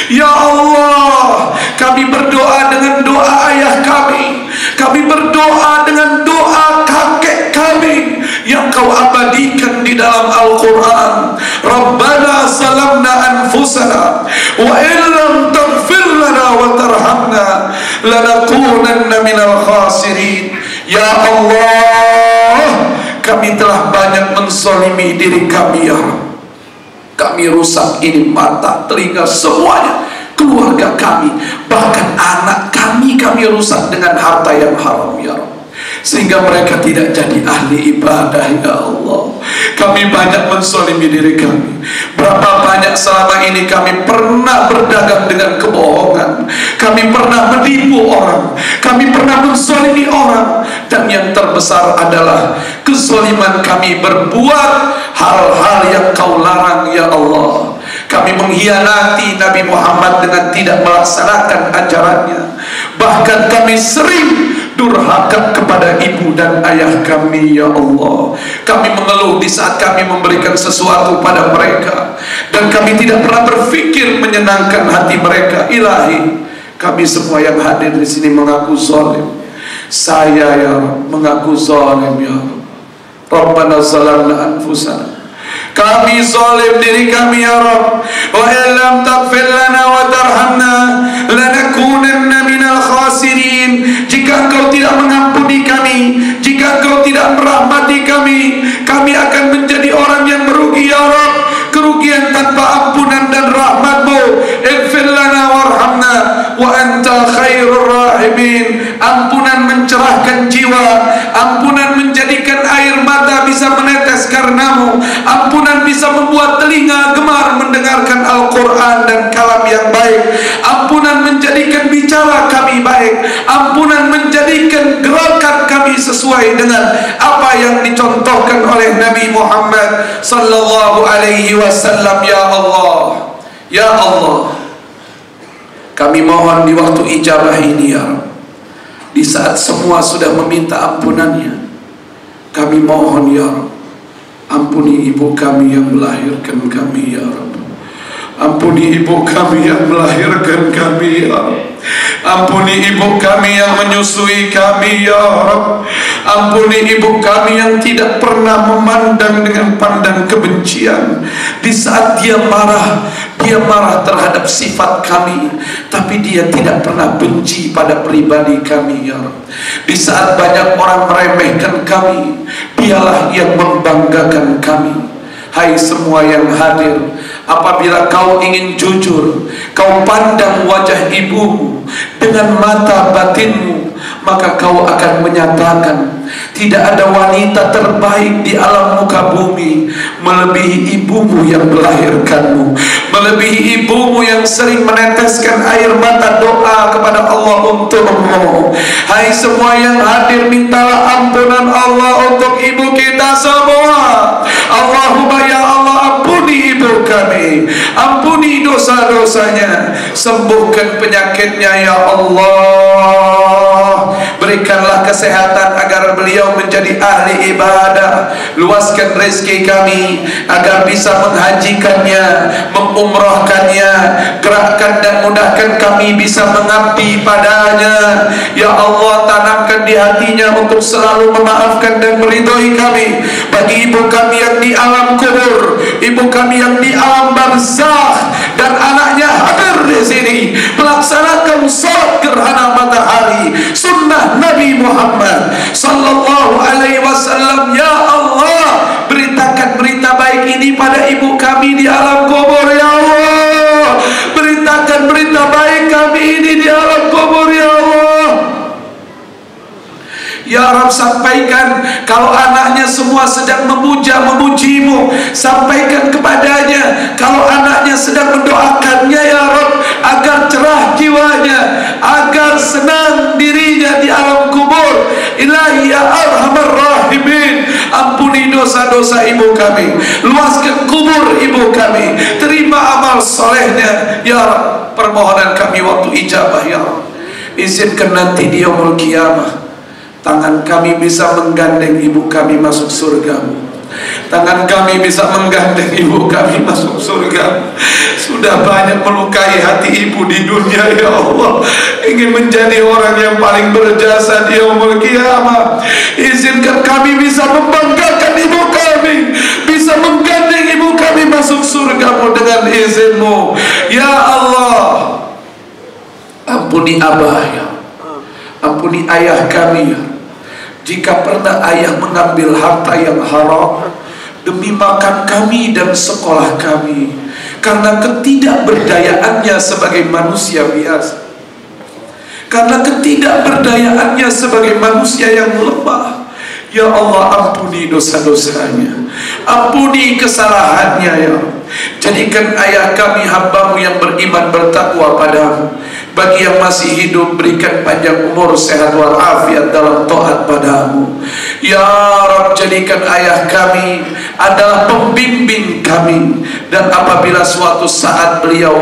Ya Allah, kami berdoa dengan doa ayah kami, kami berdoa dengan doa kakek kami yang Kau abadikan di dalam Al-Quran. Rabbana salamna anfusana wa illam taghfir lana wa tarhamna lanakunanna minal khasirin. Ya Allah, kami telah banyak menzalimi diri kami ya Rabb. Kami rusak ini mata, telinga, semuanya. Keluarga kami, bahkan anak kami rusak dengan harta yang haram ya Rabb, sehingga mereka tidak jadi ahli ibadah ya Allah. Kami banyak menzalimi diri kami. Berapa banyak selama ini kami pernah berdagang dengan kebohongan, kami pernah menipu orang, kami pernah menzalimi orang. Dan yang terbesar adalah kezaliman kami berbuat hal-hal yang Kau larang ya Allah. Kami mengkhianati Nabi Muhammad dengan tidak melaksanakan ajarannya. Bahkan kami sering durhaka kepada ibu dan ayah kami ya Allah. Kami mengeluh di saat kami memberikan sesuatu pada mereka, dan kami tidak pernah berpikir menyenangkan hati mereka. Ilahi, kami semua yang hadir di sini mengaku zalim. Saya ya Rabb mengaku zalim ya Rabb. Rabbana zalamna anfusana, kami zalim diri kami ya Rabb. Wa illam taghfir lana wa tarhamna lanakunanna minal khasirin. Jika Engkau tidak mengampuni kami, jika Engkau tidak merahmati kami, kami akan menjadi orang yang merugi ya Rabb. Kerugian tanpa ampunan dan rahmat-Mu. Ighfir lana warhamna wa anta khairur rahimin. Ampunan mencerahkan jiwa, ampunan menjadikan air mata bisa menetes karenamu, ampunan bisa membuat telinga gemar mendengarkan Al-Quran dan kalam yang baik, ampunan menjadikan bicara kami baik, ampunan menjadikan gerakan kami sesuai dengan apa yang dicontohkan oleh Nabi Muhammad sallallahu alaihi wasallam ya Allah. Ya Allah, kami mohon di waktu ijabah ini ya Rabb, di saat semua sudah meminta ampunannya, kami mohon ya Rabb, ampuni ibu kami yang melahirkan kami ya Rabb. Ampuni ibu kami yang melahirkan kami ya Rabb. Ampuni ibu kami yang menyusui kami ya Rabb. Ampuni ibu kami yang tidak pernah memandang dengan pandang kebencian. Di saat dia marah terhadap sifat kami, tapi dia tidak pernah benci pada pribadi kami ya Rabb. Di saat banyak orang meremehkan kami, dialah yang membanggakan kami. Hai semua yang hadir, apabila kau ingin jujur, kau pandang wajah ibumu dengan mata batinmu, maka kau akan menyatakan tidak ada wanita terbaik di alam muka bumi melebihi ibumu yang melahirkanmu, melebihi ibumu yang sering meneteskan air mata doa kepada Allah untukmu. Hai semua yang hadir, mintalah ampunan Allah untuk ibu kita semua. Allahumma ya Allah, ampuni ibu kami, ampuni dosa-dosanya, sembuhkan penyakitnya ya Allah. Berikanlah kesehatan agar beliau menjadi ahli ibadah. Luaskan rezeki kami agar bisa menghajikannya, mengumrahkannya. Gerakkan dan mudahkan kami bisa mengabdi padanya. Ya Allah, tanamkan di hatinya untuk selalu memaafkan dan meridhoi kami. Bagi ibu kami yang di alam kubur, ibu kami yang di alam barzakh, dan anaknya hadir di sini melaksanakan salat gerhana matahari sunnah Nabi Muhammad sallallahu alaihi wasallam. Ya Allah, beritakan berita baik ini pada ibu kami di alam kubur ya Allah. Beritakan berita baik kami ini di alam kubur ya Allah. Ya Rabb, sampaikan kalau anaknya semua sedang memujimu, sampaikan kepadanya kalau anaknya sedang mendoakannya ya Rabb, agar cerah jiwanya, agar senang dirinya di alam kubur. Ilahi ya arhamar rahimin, ampuni dosa-dosa ibu kami, luaskan kubur ibu kami, terima amal solehnya ya Rabb. Permohonan kami waktu ijabah ya Rabb, izinkan nanti di yaumul qiyamah tangan kami bisa menggandeng ibu kami masuk surga. Tangan kami bisa menggandeng ibu kami masuk surga. Sudah banyak melukai hati ibu di dunia ya Allah, ingin menjadi orang yang paling berjasa di yaumul qiyamah. Izinkan kami bisa membanggakan ibu kami, bisa menggandeng ibu kami masuk surga-Mu dengan izin-Mu ya Allah. Ampuni abah ya, ampuni ayah kami ya. Jika pernah ayah mengambil harta yang haram demi makan kami dan sekolah kami, karena ketidakberdayaannya sebagai manusia biasa, karena ketidakberdayaannya sebagai manusia yang lemah, ya Allah, ampuni dosa-dosanya, ampuni kesalahannya ya Allah. Jadikan ayah kami hamba-Mu yang beriman bertakwa padamu. Bagi yang masih hidup, berikan panjang umur, sehat walafiat dalam taat padamu ya Rabb. Jadikan ayah kami adalah pembimbing kami, dan apabila suatu saat beliau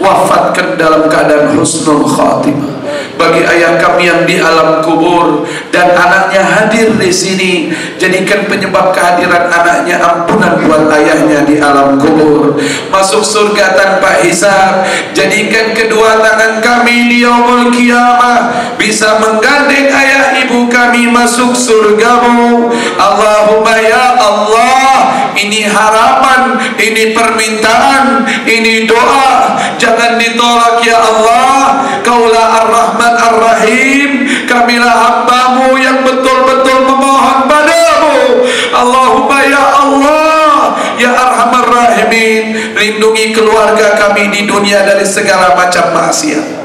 wafatkan dalam keadaan husnul khatimah. Bagi ayah kami yang di alam kubur dan anaknya hadir di sini, jadikan penyebab kehadiran anaknya ampunan buat ayahnya di alam kubur, masuk surga tanpa hisab. Jadikan kedua tangan kami di yaumul qiyamah bisa menggandeng ayah ibu kami masuk surga-Mu. Allahumma ya Allah, ini harapan, ini permintaan, ini doa, jangan ditolak ya Allah. Kaulah Ar-Rahman Ar-Rahim, kamilah hamba-Mu yang betul-betul memohon padamu. Allahumma ya Allah ya Arhamar Rahimin, lindungi keluarga kami di dunia dari segala macam maksiat.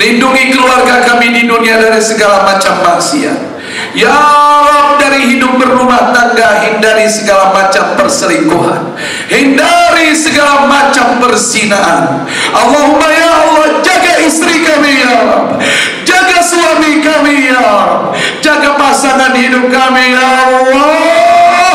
Lindungi keluarga kami di dunia dari segala macam maksiat ya Rabb. Dari hidup berumah tangga, hindari segala macam perselingkuhan, hindari segala macam perzinahan. Allahumma ya Allah, jaga istri kami ya Rabb, jaga suami kami ya Rabb, jaga pasangan hidup kami ya Allah.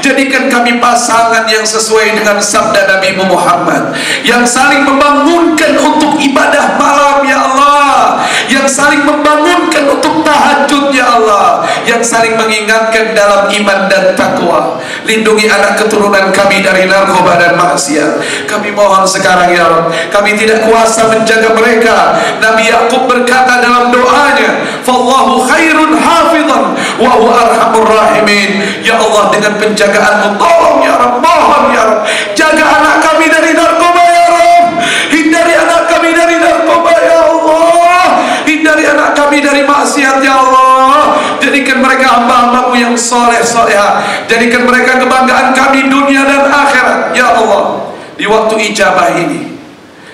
Jadikan kami pasangan yang sesuai dengan sabda Nabi Muhammad, yang saling membangunkan untuk ibadah malam ya Allah, yang saling membangunkan untuk tahajud ya Allah, yang saling mengingatkan dalam iman dan takwa. Lindungi anak keturunan kami dari narkoba dan maksiat. Kami mohon sekarang ya Allah, kami tidak kuasa menjaga mereka. Nabi Yakub berkata dalam doanya, "Fallahu khairun hafizan wa huwa arhamur rahimin." Ya Allah, dengan penjagaanmu, tolong ya Rabb, mohon ya Rabb, jaga anak kami dari narkoba ya Rabb, hindari anak kami dari narkoba ya Allah, hindari anak kami dari maksiat ya Allah. Jadikan mereka hamba-Hambamu yang soleh soleha, jadikan mereka kebanggaan kami dunia dan akhirat ya Allah. Di waktu ijabah ini,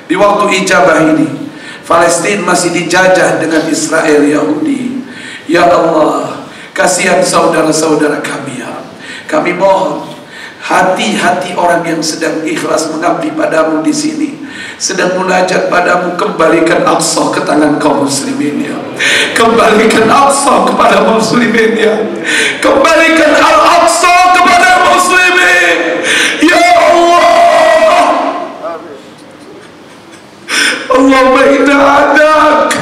di waktu ijabah ini, Palestina masih dijajah dengan Israel Yahudi. Ya Allah, kasihan saudara-saudara kami ya. Kami mohon hati-hati orang yang sedang ikhlas mengabdi padamu di sini, sedang munajat padamu, kembalikan Aqsa ke tangan kaum muslimin ya. Kembalikan Aqsa kepada muslimin ya. Kembalikan Al-Aqsa kepada muslimin ya Allah. Allahumma inna adak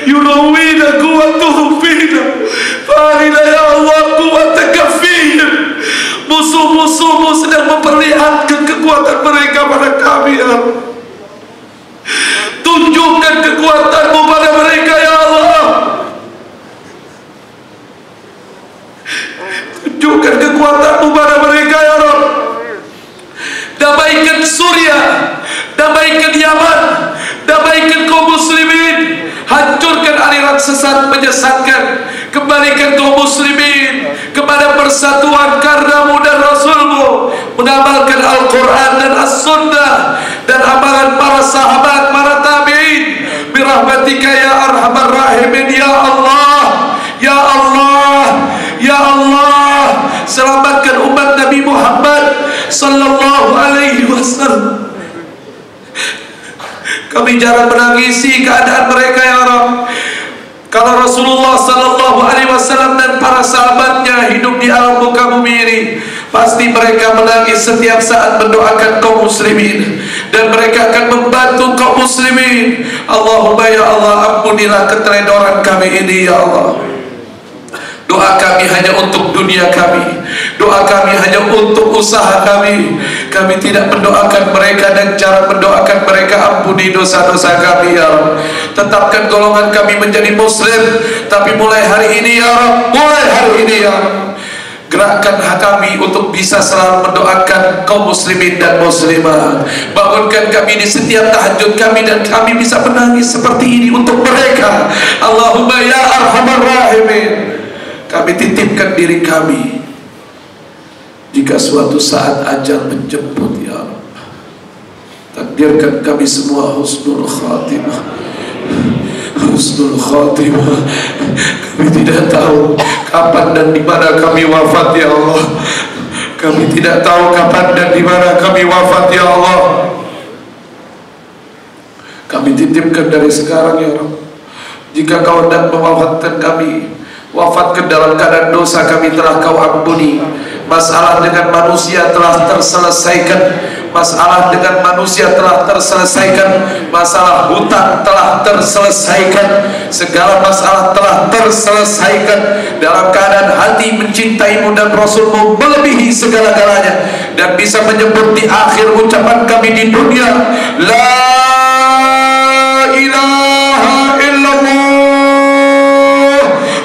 yurawina quwwatuhum fina farina ya Allah quwwataka fihim. Musuh-musuhmu sedang memperlihatkan kekuatan mereka pada kami ya Allah. Tunjukkan kekuatanmu pada mereka ya Allah. Tunjukkan kekuatanmu pada mereka ya Allah. Damaikan Suriah, damaikan Yaman, damaikan kaum muslimin, hancurkan aliran sesat menyesatkan, kembalikan kaum muslimin kepada persatuan karenamu dan Rasulmu, mengamalkan Al-Quran dan As-Sunnah dan amalan para sahabat, para tabi'in, birahmatika ya arhamar rahimin ya Allah, ya Allah, ya Allah. Selamatkan umat Nabi Muhammad sallallahu alaihi wasallam. Kami jarang menangisi keadaan mereka ya Rabb. Kalau Rasulullah sallallahu alaihi wasallam dan para sahabatnya hidup di alam muka bumi ini, pasti mereka menangis setiap saat mendoakan kaum muslimin, dan mereka akan membantu kaum muslimin. Allahumma ya Allah, ampunilah keteledoran kami ini ya Allah. Doa kami hanya untuk dunia kami, doa kami hanya untuk usaha kami. Kami tidak mendoakan mereka, dan cara mendoakan mereka, ampuni dosa-dosa kami ya Rabb. Tetapkan golongan kami menjadi muslim. Tapi mulai hari ini ya Rabb, mulai hari ini ya Rabb, gerakkan kami untuk bisa selalu mendoakan kaum muslimin dan muslimat. Bangunkan kami di setiap tahajud kami, dan kami bisa menangis seperti ini untuk mereka. Allahumma ya arhamar rahimin. Kami titipkan diri kami, jika suatu saat ajal menjemput ya Rabb, takdirkan kami semua husnul khatimah. Husnul khatimah. Kami tidak tahu kapan dan di mana kami wafat ya Allah. Kami tidak tahu kapan dan di mana kami wafat ya Allah. Kami titipkan dari sekarang ya Rabb. Jika Kau hendak mewafatkan kami, wafat ke dalam keadaan dosa kami telah Kau ampuni. Masalah dengan manusia telah terselesaikan, masalah dengan manusia telah terselesaikan, masalah hutang telah terselesaikan, segala masalah telah terselesaikan. Dalam keadaan hati mencintaimu dan Rasulmu melebihi segala-galanya, dan bisa menyebut di akhir ucapan kami di dunia, la ilaha illallah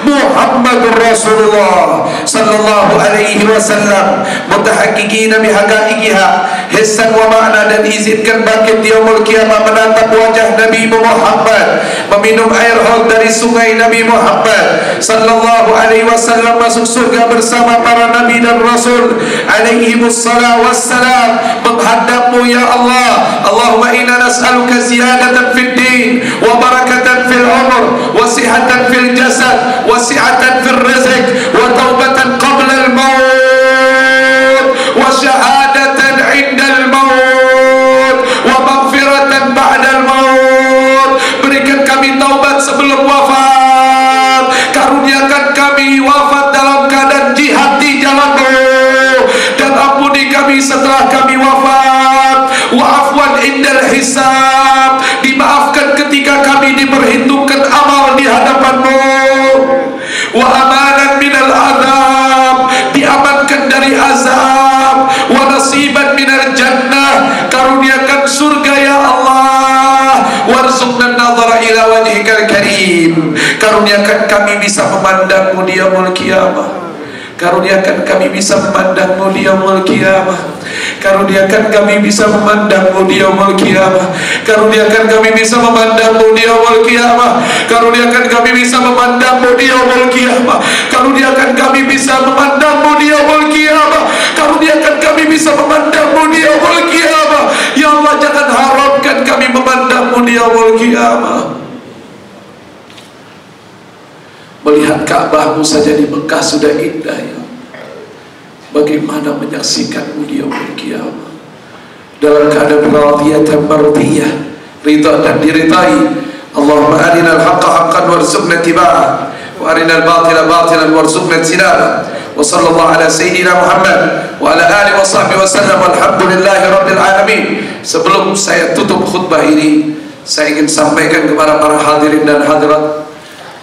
Muhammadur Rasulullah sallallahu alaihi wasallam, mutahakkikina bihaqaiqiha hissan wa ma'na. Dan izinkan bangkit di yaumul qiyamah menatap wajah Nabi Muhammad, meminum air haud dari sungai Nabi Muhammad sallallahu alaihi wasallam, masuk surga bersama para nabi dan rasul alaihi wassalam, menghadapmu ya Allah. Allahumma inna nas'aluka ziyadatan fid din wa barakatan fil umr wa sihatan fil jasad wa sihatan fil rizq wa taubatan qabla al maut wa syahadatan 'inda al maut wa maghfiratan ba'da al maut. Berikan kami taubat sebelum wafat, karuniakan kami wafat dalam keadaan jihad di jalan-Mu, Karuniakan kami bisa memandangmu di yaumul qiyamah. Karuniakan kami bisa memandangmu di yaumul qiyamah. Karuniakan kami bisa memandangmu di yaumul qiyamah. Karuniakan kami bisa memandangmu di yaumul qiyamah. Karuniakan kami bisa memandangmu di yaumul qiyamah. Karuniakan kami bisa memandangmu di yaumul qiyamah. Ya Allah, jangan haramkan kami memandangmu di yaumul qiyamah. Melihat Ka'bahmu saja di Mekah sudah indah, ya. Bagaimana menyaksikanmu di yaumul qiyamah dalam keadaan radiyatan mardiyah, ridha dan diridai. Allahumma arinal haqqa haqqan warzuqna ittiba'ah wa arinal batila batilan warzuqna ijtinabah. Wa sallallahu ala sayyidina Muhammad wa ala alihi wa sahbihi wa sallam. Alhamdulillahi rabbil alamin. Sebelum saya tutup khutbah ini, saya ingin sampaikan kepada para hadirin dan hadirat,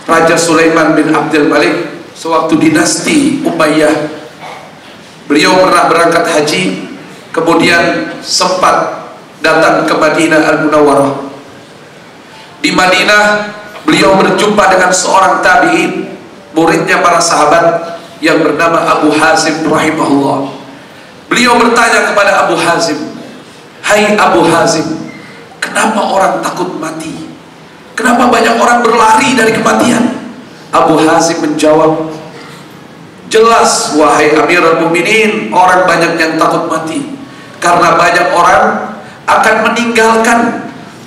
Raja Sulaiman bin Abdul Malik sewaktu dinasti Umayyah, beliau pernah berangkat haji, kemudian sempat datang ke Madinah Al-Munawwarah. Di Madinah beliau berjumpa dengan seorang tabi'in, muridnya para sahabat yang bernama Abu Hazim rahimahullah. Beliau bertanya kepada Abu Hazim, "Hai Abu Hazim, kenapa orang takut mati? Kenapa banyak orang berlari dari kematian?" Abu Hazim menjawab, "Jelas wahai Amirul Mukminin, orang banyak yang takut mati karena banyak orang akan meninggalkan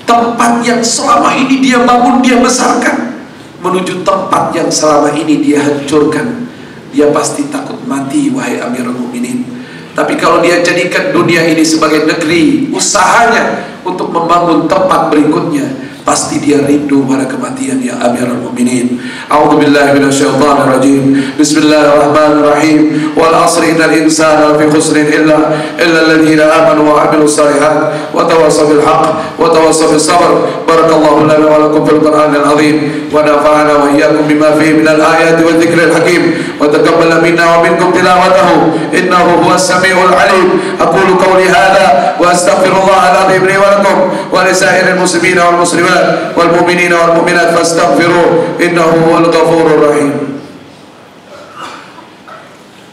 tempat yang selama ini dia bangun, dia besarkan, menuju tempat yang selama ini dia hancurkan. Dia pasti takut mati wahai Amirul Mukminin. Tapi kalau dia jadikan dunia ini sebagai negeri usahanya untuk membangun tempat berikutnya, pasti dia rindu pada kematian ya Amirul Mukminin." A'udzubillahi minasyaitonir rajim. Bismillahirrahmanirrahim. Wal 'asri innal insana lafi khusrin illa alladziina aamanu wa 'amilus shalihaat wa tawassaw bil haqq wa tawassaw bis sabr. Barakallahu lana wa lakum fil Qur'anil 'azim wa nafa'ana wa iyyakum bima fihi minal ayati wadh dhikril hakim wa taqabbal minna wa minkum tilawatahu innahu huwas samiul 'alim. Aqulu qawli hadha wa astaghfirullahal 'azim li wa lakum wa li sa'iril muslimin wal muslimat wal mu'minina wal mu'minat fastaghfiruhu innahu huwal ghafurur rahim.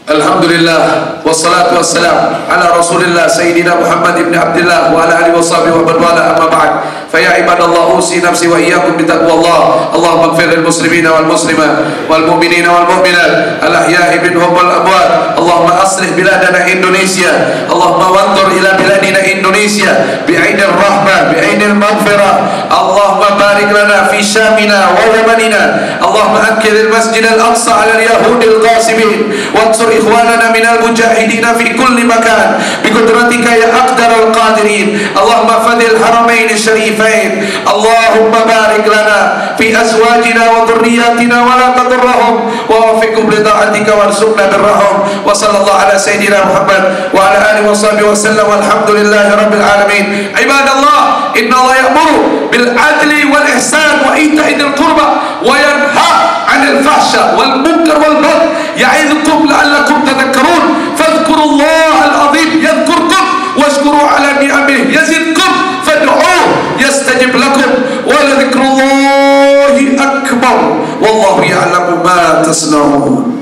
Alhamdulillah wassalatu wassalam ala Rasulillah Sayyidina Muhammad ibn Abdullah wa ala alihi washabihi wa man wala, amma ba'd. Fa ya ibadallah, usi nafsi wa iyyakum bitaqwallah. Allahumma ighfir lil muslimina wal muslimat wal mu'minina wal mu'minat al ahya'i minhum wal amwat. Allahumma aslih biladana Indonesia. Allahumma wanzur ila biladina Indonesia bi'ainir rahmah bi'ainil maghfirah. Allahumma barik lana fi syamina wa yamanina. Allahumma ankir al masjid al aqsa ala al yahudil ghasibin wansur ikhwanana minal mujahidina fi kulli makan biqudratika ya aqdaral qadirin. Allahumma fadil haramain syarifain. Allahumma barik lana fi azwajina wa dhurriyyatina wa la tadurrahum wa wafiqhum li ta'atika warzuqna birrahum. Wa sallallahu ala sayyidina Muhammad wa ala alihi wa sahbihi wa sallam. Alhamdulillahi rabbil alamin. Ibadallah, inna Allah ya'muru bil adli wal ihsan wa ita'i dzil qurba wa yanha 'anil fahsya wal munkar wal baghi ya'idzukum la'allakum tadhakkarun. Fadhkurullahal 'azim yadhkurkum washkuru 'ala ni'amihi yazidkum fad'uuhu yastajib lakum wa la dzikrullahi akbar wallahu ya'lamu ma tasna'un.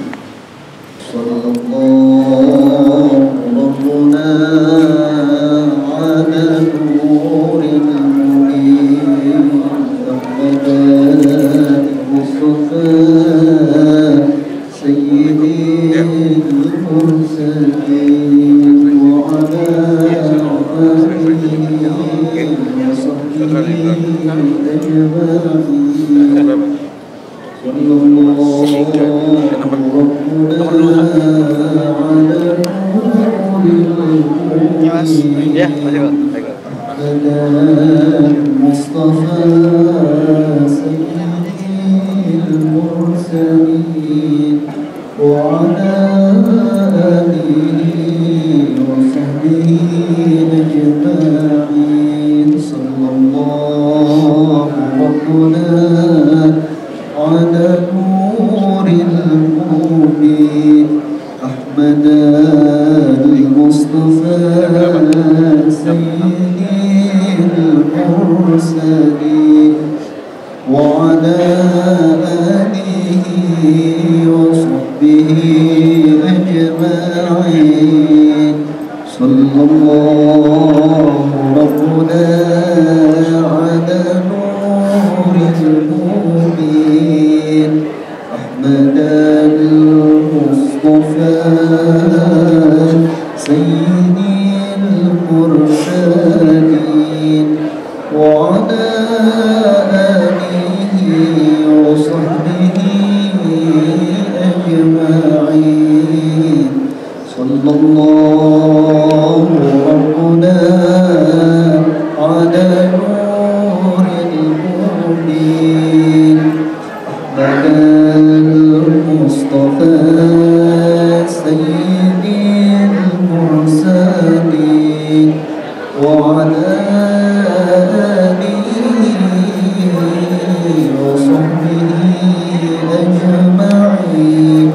وعلى آله وصحبه المصطفى سيد المرسلين وعلى آله وصحبه أجمعين صلى الله ربنا على نور المبين أحمد المصطفى سيد المرسلين وعلى آله وصحبه أجمعين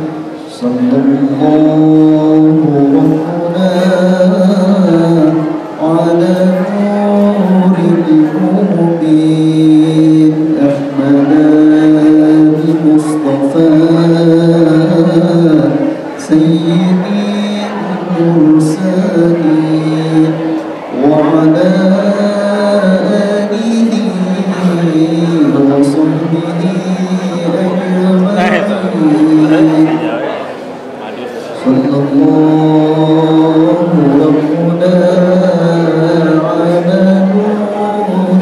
صلى الله ربنا على نور المبين أحمد المصطفى سيد المرسلين وعلى آله وصحبه أجمعين صلى الله ربنا على نور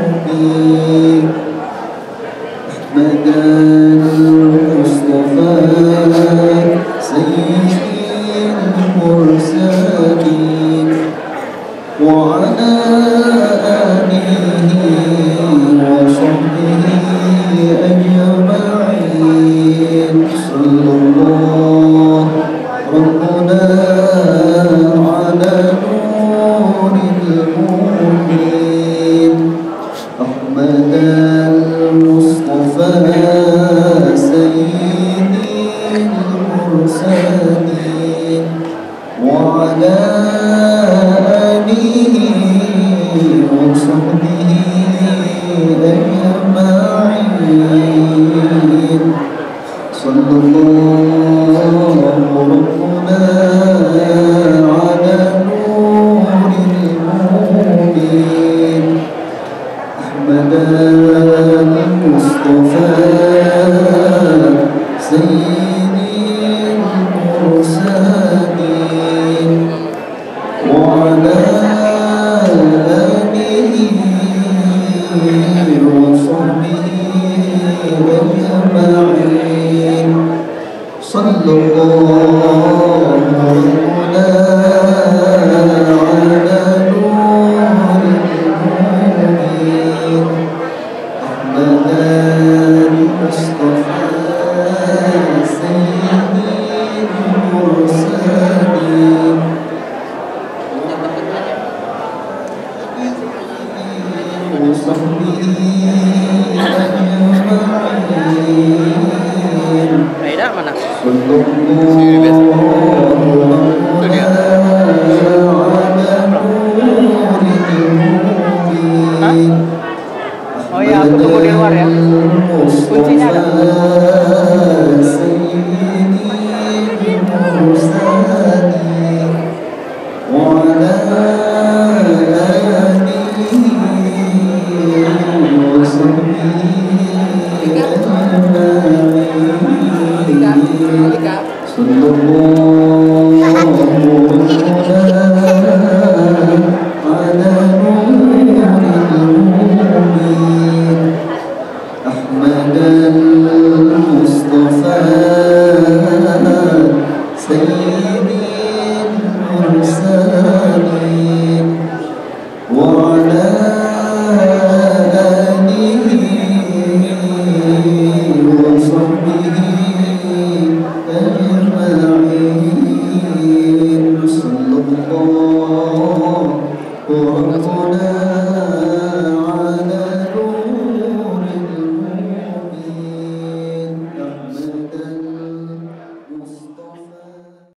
المبين أحمد المصطفى سيد المرسلين وعلى آله وصحبه أجمعين صلى الله ربنا على نور المبين أحمد المصطفى سيد المرسلين وعلى آله وصحبه أجمعين صلى الله ربنا على نور المبين أحمد المصطفى سيد المرسلين وعلى آله وصحبه أجمعين صلى الله على نور المبين أحمد المصطفى سيد المرسلين وصحبه أجمعين Aida mana? صلى الله على نور المبين Oh ya, aku tunggu di luar ya. Kuncinya ada. سيد المرسلين وعلى آله وصحبه أجمعين صلى الله على نور المبين أحمد المصطفى سيد